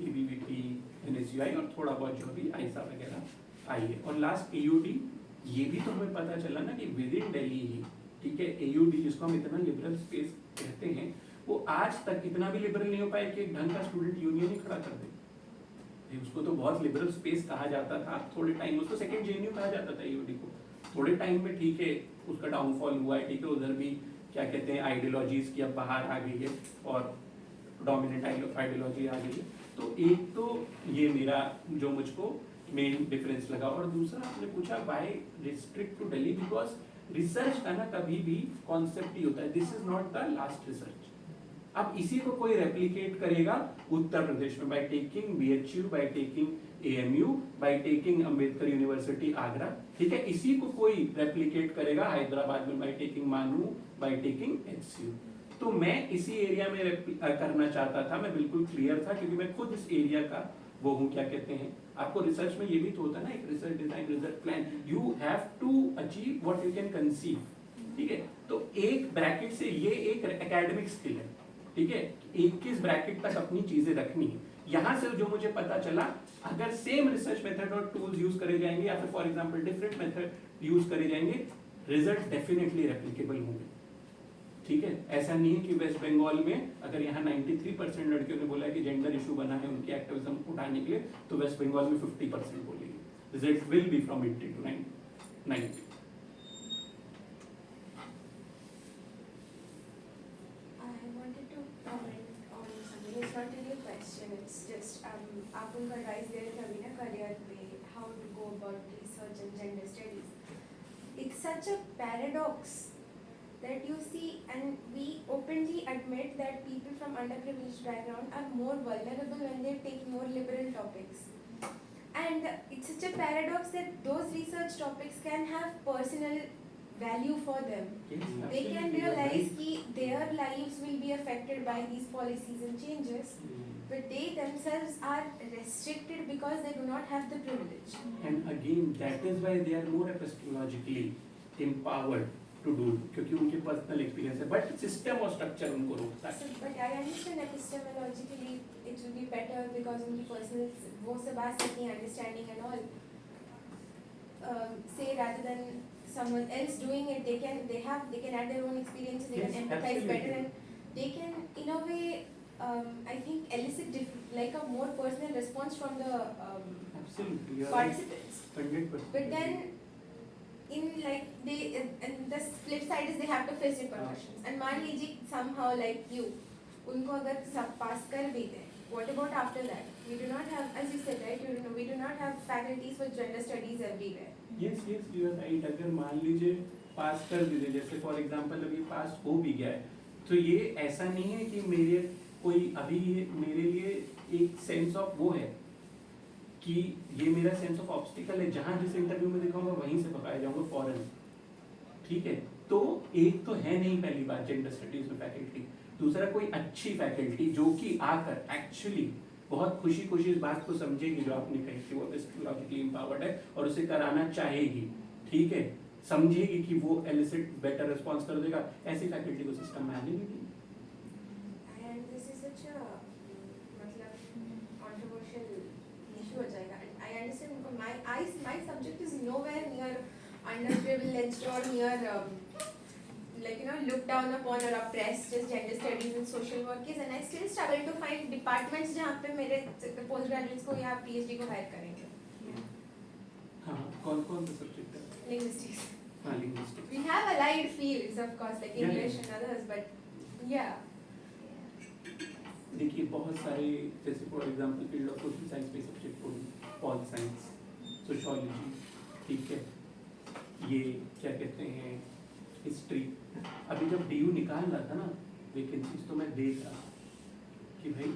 एबीवीपी, एनएसयूआई, और थोड़ा बहुत जो भी आईसा वगैरह आई है। और लास्ट एयूडी, ये भी तो हमें पता चला ना कि विद इन दिल्ली ही, ठीक है, एयूडी जिसको हम इतना लिबरल स्पेस कहते हैं, वो आज तक इतना भी लिबरल नहीं हो पाया कि एक ढंग का स्टूडेंट यूनियन ही खड़ा कर दे। उसको तो बहुत लिबरल स्पेस कहा जाता था, थोड़े टाइम उसको सेकंड जेएनयू कहा जाता था एयूडी को, थोड़े टाइम में, ठीक है, उसका डाउनफॉल हुआ है, ठीक है। उधर भी क्या कहते हैं आइडियोलॉजीज की अब बाहर आ गई है और डोमिनेंट आइडियोलॉजी आ गई है। तो एक तो ये मेरा जो मुझको मेन डिफरेंस लगा। और दूसरा आपने पूछा why restrict to Delhi, because research का ना कभी भी कॉन्सेप्ट ही होता है, this is not the last research. अब इसी को कोई रेप्लिकेट करेगा उत्तर प्रदेश में by taking BHU, by taking AMU, by taking Ambedkar university Agra, ठीक है, इसी को कोई रेप्लिकेट करेगा हैदराबाद में by taking MANUU, by taking HCU। तो मैं इसी एरिया में करना चाहता था, मैं बिल्कुल क्लियर था क्योंकि मैं खुद इस एरिया का वो हूँ, क्या कहते हैं, आपको रिसर्च में ये भी तो होता है ना, एक research design, research plan, you have to achieve what you can conceive, ठीक है। तो एक ब्रैकेट से ये एक एकेडमिक स्किल है, ठीक है, 21 ब्रैकेट तक अपनी चीजें रखनी है। यहाँ से जो मुझे पता चला, अगर सेम रिसर्च मेथड और टूल्स यूज करे जाएंगे या फिर for example different method use करे जाएंगे, रिजल्ट डेफिनेटली रेप्लिकेबल होंगे, ठीक है। ऐसा नहीं है कि वेस्ट बंगाल में अगर यहाँ 93% लड़कियों ने बोला है कि जेंडर इशू बना है उनकी एक्टिविज्म उठाने के लिए, तो वेस्ट बंगाल में 50% बोलेंगे। Result will be from 80 to 90। I wanted to comment on something. It's not really a question. It's just आप उनका advice दे रहे थे अभी ना career पे, how to go about research and gender studies. It's such a paradox that you see, and we openly admit that people from underprivileged background are more vulnerable when they take more liberal topics. And it's such a paradox that those research topics can have personal value for them. They can realize that their lives will be affected by these policies and changes, but they themselves are restricted because they do not have the privilege. And again, that is why they are more epistemologically empowered to do, क्योंकि उनके personal experience है, but system और structure उनको रोकता है। So, but I understand epistemologically it will be better because उनकी personal वो सब आ सकती हैं, understanding and all. Say rather than someone else doing it, they can add their own experiences, they Yes, can empathize absolutely. better, and they can in a way I think elicit like a more personal response from the Absolutely, you are right. participants. 100%. But then in like they and the flip side is they have to face repercussions. And मान लीजिए somehow like you, उनको अगर सब पास कर भी दे, what about after that? We do not have, as you said, right? We do not have faculties for gender studies everywhere. Yes, you are right. अगर मान लीजिए पास कर भी दे, जैसे फॉर एग्जांपल अभी पास हो भी गया है, तो ये ऐसा नहीं है कि मेरे कोई अभी मेरे लिए एक सेंस ऑफ वो है कि ये मेरा सेंस ऑफ ऑब्स्टिकल है, जहाँ जिस इंटरव्यू में दिखाऊंगा वहीं से पकाया जाऊंगा फॉरन, ठीक है। तो एक तो है नहीं पहली बात जेंडर स्टडीज में फैकल्टी, दूसरा कोई अच्छी फैकल्टी जो कि आकर एक्चुअली बहुत खुशी खुशी इस बात को समझेगी जो आपने कही कि वो एपिस्टेमोलॉजिकली एम्पावर्ड है और उसे कराना चाहेगी, ठीक है, समझेगी कि वो एलिसिट बेटर रिस्पॉन्स कर देगा, ऐसी फैकल्टी को सिस्टम में आने भी नहीं। And this is such a मतलब controversial issue हो जाएगा. I understand my subject is nowhere near underprivileged or near like looked down upon or oppressed as gender studies and social work is, and I still struggle to find departments जहाँ पे मेरे post graduates को या PhD को hire करेंगे. हाँ, कौन सा सब्जेक्ट है? Linguistics. हाँ, linguistics. We have allied fields of course like Yeah, English yeah. and others, but yeah. देखिए बहुत सारे जैसे for example field of social science में सब्जेक्ट होंगे, पॉल साइंस, सोशियोलॉजी, ठीक है, ये क्या कहते हैं हिस्ट्री। अभी जब DU निकाल रहा था ना वैकेंसीज, तो मैं देख रहा कि भाई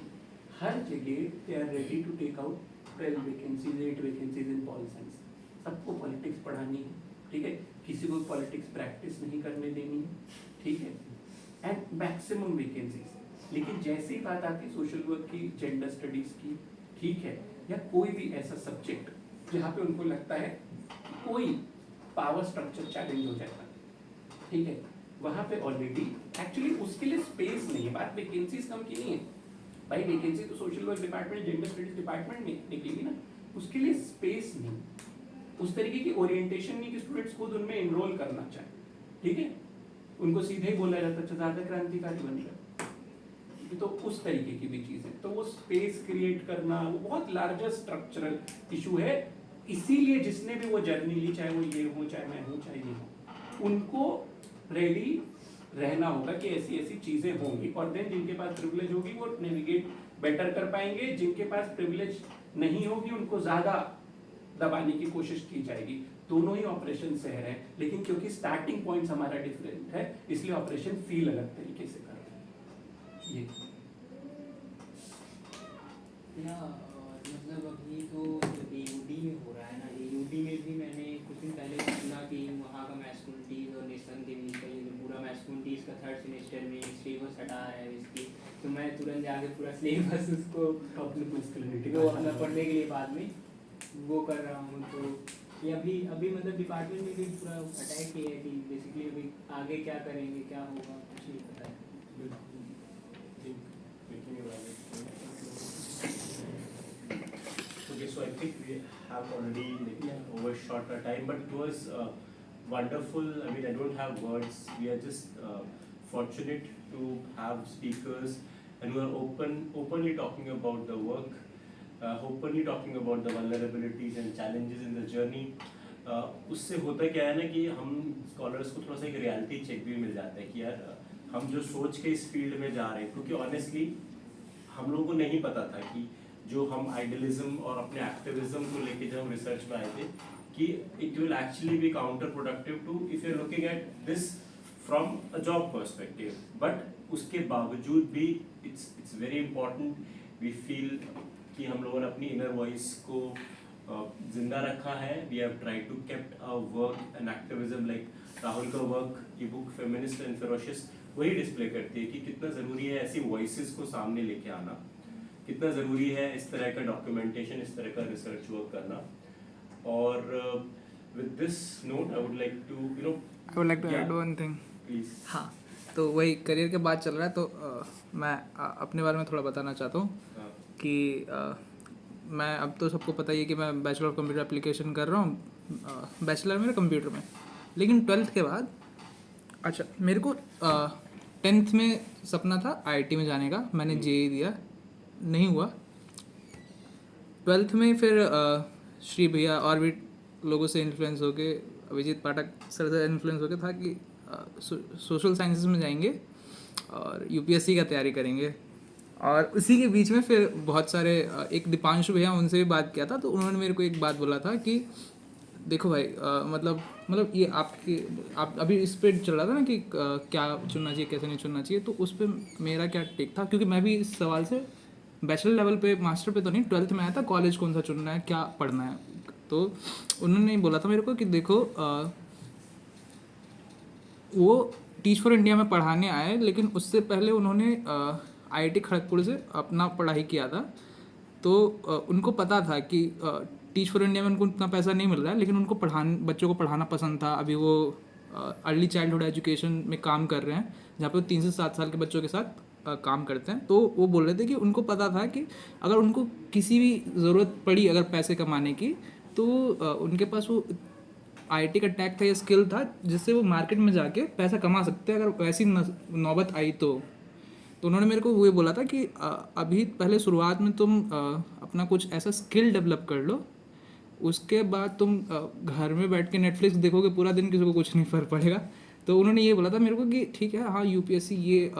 हर जगह they are ready to take out 12 vacancies, 8 vacancies in pol science. सबको पॉलिटिक्स पढ़ानी है, ठीक है, किसी को पॉलिटिक्स प्रैक्टिस नहीं करने देनी है, ठीक है, एंड मैक्सिमम वैकेंसीज। लेकिन जैसे ही बात आती है सोशल वर्क की, जेंडर स्टडीज की, ठीक है, या कोई भी ऐसा सब्जेक्ट जहाँ पे उनको लगता है कोई पावर स्ट्रक्चर चैलेंज हो जाता है, ठीक है, वहाँ पे ऑलरेडी एक्चुअली उसके लिए स्पेस नहीं है। बात वैकेंसीज कम की नहीं है भाई, वैकेंसी तो social work department, gender studies department में निकलेगी ना, उसके लिए स्पेस नहीं, उस तरीके की ओरिएंटेशन नहीं कि स्टूडेंट्स खुद उनमें एनरोल करना चाहे, ठीक है, उनको सीधे ही बोला जाता है ज़्यादा क्रांतिकारी बन रहा है, तो उस तरीके की भी चीज़ है। तो वो स्पेस क्रिएट करना वो बहुत लार्जर स्ट्रक्चरल इशू है। इसीलिए जिसने भी वो जर्नी ली, चाहे वो ये हो, चाहे मैं हूँ, चाहे ये हो, उनको रेडी रहना होगा कि ऐसी ऐसी चीज़ें होंगी, और देन जिनके पास प्रिविलेज होगी वो नेविगेट बेटर कर पाएंगे, जिनके पास प्रिविलेज नहीं होगी उनको ज़्यादा दबाने की कोशिश की जाएगी। दोनों ही ऑपरेशन सह रहे हैं, लेकिन क्योंकि स्टार्टिंग पॉइंट हमारा डिफरेंट है, इसलिए ऑपरेशन फील अलग तरीके से करते हैं। ये या मतलब अभी तो AUD में हो रहा है ना, AUD में भी मैंने कुछ दिन पहले सुना कि वहाँ का मैस्कुलिटीज और नेशन के बीच का ये जो पूरा मैस्कुलिटीज का 3rd सेमेस्टर में सिलेबस हटा है इसकी, तो मैं तुरंत जाके पूरा सिलेबस उसको टॉपिक मस्कुलिनिटी वो अपना पढ़ने के लिए बाद में वो कर रहा हूँ। तो ये अभी मतलब डिपार्टमेंट में भी पूरा अटैक किया है कि बेसिकली अभी आगे क्या करेंगे, क्या होगा, कुछ नहीं पता है। Okay, so I think we have already overshot our time, but it was wonderful. I mean, I don't have words. We are just fortunate to have speakers and who are openly talking about the work, openly talking about the vulnerabilities and challenges in the journey. उससे होता क्या है ना कि हम scholars को थोड़ा सा एक रियलिटी चेक भी मिल जाता है कि यार हम जो सोच के इस फील्ड में जा रहे हैं, क्योंकि ऑनेस्टली हम लोगों को नहीं पता था कि जो हम आइडियलिज्म और अपने एक्टिविज्म को लेके जब हम रिसर्च में आए थे कि it will actually be counterproductive to if you are looking at this from a job perspective, but उसके बावजूद भी it's very important we feel कि हम लोगों ने अपनी इनर वॉइस को जिंदा रखा है। We have tried to kept a work and activism like Rahul का वर्क, ये बुक फेमिनिस्ट एंड फेरोशियस वही डिस्प्ले करती है कि कितना ज़रूरी है ऐसी वॉइसेस को सामने लेके आना, कितना ज़रूरी है इस तरह का डॉक्यूमेंटेशन, इस तरह का रिसर्च वर्क करना। और with this note I would like to add one thing. Please. हाँ, तो वही करियर के बाद चल रहा है, तो मैं अपने बारे में थोड़ा बताना चाहता हूँ कि मैं अब तो सबको पता ही है कि मैं बैचलर ऑफ कंप्यूटर एप्लीकेशन कर रहा हूँ, बैचलर मेरा कंप्यूटर में। लेकिन 12th के बाद अच्छा मेरे को 10th में सपना था IIT में जाने का, मैंने JEE दिया, नहीं हुआ। 12th में फिर श्री भैया और भी लोगों से इन्फ्लुएंस होके, अभिजीत पाठक सर से इन्फ्लुएंस होके था कि सोशल साइंसेस में जाएंगे और UPSC का तैयारी करेंगे। और उसी के बीच में फिर बहुत सारे एक दीपांशु भैया, उनसे भी बात किया था, तो उन्होंने मेरे को एक बात बोला था कि देखो भाई मतलब ये आप अभी इस पे चल रहा था ना कि क्या चुनना चाहिए, कैसे नहीं चुनना चाहिए, तो उस पर मेरा क्या टेक था, क्योंकि मैं भी इस सवाल से बैचलर लेवल पे, मास्टर पे तो नहीं, 12th में आया था, कॉलेज कौन सा चुनना है, क्या पढ़ना है। तो उन्होंने बोला था मेरे को कि देखो वो टीच फॉर इंडिया में पढ़ाने आए, लेकिन उससे पहले उन्होंने IIT खड़गपुर से अपना पढ़ाई किया था। तो उनको पता था कि टीच फॉर इंडिया में उनको उतना पैसा नहीं मिल रहा है, लेकिन उनको बच्चों को पढ़ाना पसंद था। अभी वो अर्ली चाइल्डहुड एजुकेशन में काम कर रहे हैं, जहाँ पे वो 3 से 7 साल के बच्चों के साथ काम करते हैं। तो वो बोल रहे थे कि उनको पता था कि अगर उनको किसी भी ज़रूरत पड़ी अगर पैसे कमाने की, तो उनके पास वो IIT का टैग था या स्किल था जिससे वो मार्केट में जाके पैसा कमा सकते हैं अगर वैसी नौबत आई तो उन्होंने मेरे को वो बोला था कि अभी पहले शुरुआत में तुम अपना कुछ ऐसा स्किल डेवलप कर लो, उसके बाद तुम घर में बैठ के नेटफ्लिक्स देखोगे पूरा दिन, किसी को कुछ नहीं फर्क पड़ेगा। तो उन्होंने ये बोला था मेरे को कि ठीक है, हाँ UPSC ये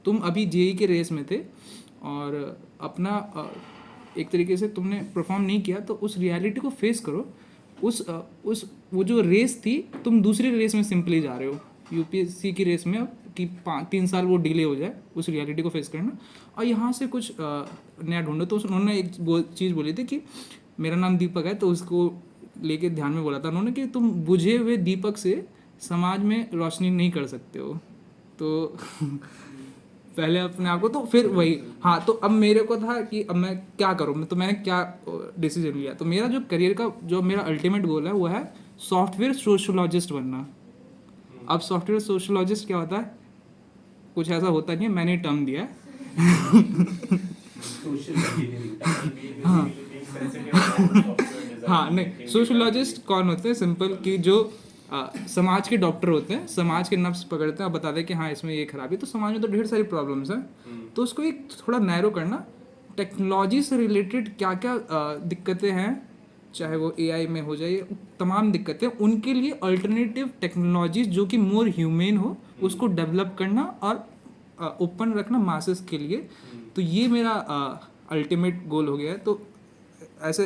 तुम अभी JEE के रेस में थे और अपना एक तरीके से तुमने परफॉर्म नहीं किया, तो उस रियलिटी को फेस करो। वो जो रेस थी, तुम दूसरी रेस में सिंपली जा रहे हो, UPSC की रेस में, अब कि 3 साल वो डिले हो जाए, उस रियलिटी को फेस करना और यहाँ से कुछ नया ढूंढो। तो उन्होंने एक चीज़ बोली थी कि मेरा नाम दीपक है, तो उसको लेके ध्यान में बोला था उन्होंने कि तुम बुझे हुए दीपक से समाज में रोशनी नहीं कर सकते हो। तो पहले अपने आप को, तो फिर वही, हाँ, तो अब मेरे को था कि अब मैं क्या करूँ, तो मैंने क्या डिसीजन लिया। तो मेरा जो करियर का जो मेरा अल्टीमेट गोल है वो है सॉफ्टवेयर सोशोलॉजिस्ट बनना। अब सॉफ्टवेयर सोशोलॉजिस्ट क्या होता है, कुछ ऐसा होता नहीं है, मैंने टर्म दिया है। हाँ नहीं, सोशोलॉजिस्ट कौन होते हैं, सिंपल कि जो समाज के डॉक्टर होते हैं, समाज के नब्ज पकड़ते हैं और बताते हैं कि हाँ इसमें ये खराबी। तो समाज में तो ढेर सारी प्रॉब्लम्स हैं, तो उसको एक थोड़ा नैरो करना, टेक्नोलॉजी से रिलेटेड क्या क्या दिक्कतें हैं, चाहे वो AI में हो जाए, तमाम दिक्कतें, उनके लिए अल्टरनेटिव टेक्नोलॉजीज जो कि मोर ह्यूमन हो, उसको डेवलप करना और ओपन रखना मासेस के लिए। तो ये मेरा अल्टीमेट गोल हो गया है। तो ऐसे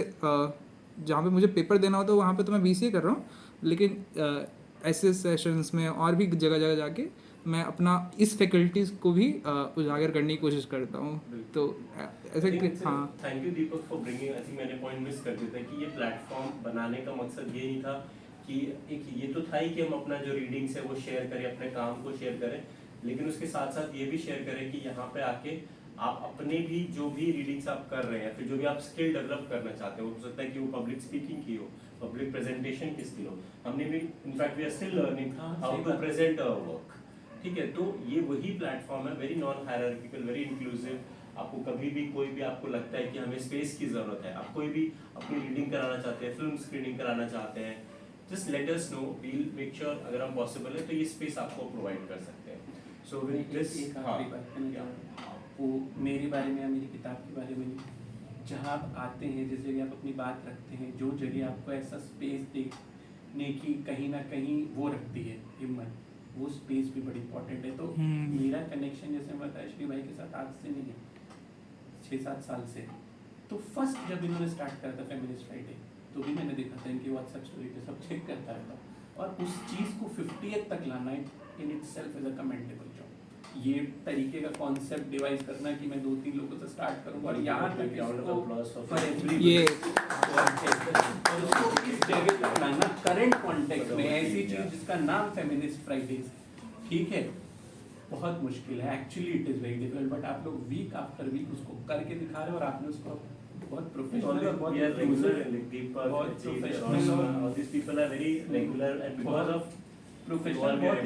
जहाँ पे मुझे पेपर देना होता है वहाँ पे तो मैं BCA कर रहा हूँ, लेकिन ऐसे सेशंस में और भी जगह जगह जाके मैं अपना इस फैकल्टीज़ को भी उजागर करने की कोशिश करता हूँ। तो ऐसे हाँ, thank you Deepak for bringing. I think मैंने पॉइंट मिस कर दिया था कि ये प्लेटफॉर्म बनाने का मकसद ये नहीं था कि एक ये तो था ही कि हम अपना जो रीडिंग्स है वो शेयर करें, अपने काम को शेयर करें, लेकिन उसके साथ साथ ये भी शेयर करें कि यहाँ पे आके आप अपने भी जो भी रीडिंग्स आप कर रहे हैं, फिर जो भी आप स्किल डेवलप करना चाहते हो सकता है कि वो पब्लिक स्पीकिंग की हो, पब्लिक प्रेजेंटेशन की स्किल हो। हमने भी in fact we are still learning how to present our work. ठीक है, तो ये वही प्लेटफॉर्म है, very non hierarchical, very inclusive. आपको कभी भी कोई भी आपको लगता है कि हमें स्पेस की ज़रूरत है, आप कोई भी अपनी रीडिंग कराना चाहते हैं, फिल्म स्क्रीनिंग कराना चाहते हैं, just let us know, we'll make sure अगर हम पॉसिबल है तो ये स्पेस आपको प्रोवाइड कर सकते हैं। सो विद दिस एक आखिरी बात कहना चाहूँगा, वो मेरे बारे में या मेरी किताब के बारे में नहीं, जहाँ आप आते हैं, जिस जगह आप अपनी बात रखते हैं, जो जगह आपको ऐसा स्पेस देखने की कहीं ना कहीं वो रखती है हिम्मत, वो स्पेस भी बड़ी इंपॉर्टेंट है। तो मेरा कनेक्शन जैसे मैं बताया श्री भाई के साथ आज से नहीं है, 6-7 साल से। तो फर्स्ट जब इन्होंने स्टार्ट करा था फेमिनिस्ट फ्राइडे, तो भी मैंने देखा था इनकी व्हाट्सएप स्टोरी पे सब चेक करता रहता, और उस चीज़ को 50th तक लाना in itself is a commendable job. ये तरीके का कॉन्सेप्ट डिवाइस करना कि मैं 2-3 लोगों से स्टार्ट करूँ और यहाँ तक ये और उसको इस जगह तक लाना करंट कॉन्टेक्स्ट में, ऐसी चीज़ जिसका नाम फेमिनिस्ट फ्राइडेज, ठीक है, बहुत मुश्किल है। Actually it is very difficult, but आप लोग वीक आफ्टर वीक उसको करके दिखा रहे हो और आपने उसको बहुत प्रोफेशनल और बहुत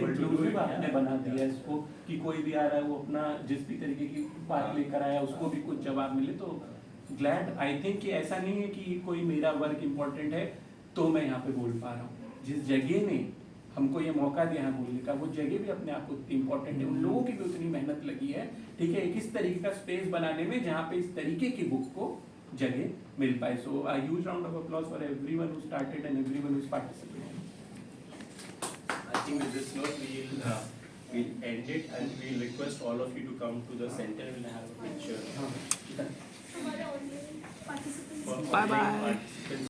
इंक्लूसिव आपने बना दिया इसको कि कोई भी आ रहा है वो अपना जिस भी तरीके की बात लेकर आया उसको भी कुछ जवाब मिले। तो ग्लैड, आई थिंक कि ऐसा नहीं है कि कोई मेरा वर्क इम्पोर्टेंट है तो मैं यहाँ पे बोल पा रहा हूँ। जिस जगह ने हमको ये मौका दिया है बोलने का, वो जगह भी अपने आप को उतनी इंपॉर्टेंट है, उन लोगों की भी उतनी मेहनत लगी है, ठीक है, एक इस तरीके का स्पेस बनाने में जहाँ पे इस तरीके की बुक को जगह मिल पाए। So a huge round of applause for everyone who started and everyone who is participating. I think with this note we'll end it and we'll request all of you to come to the center and we'll have a picture. हमारे online participants For Bye bye. participants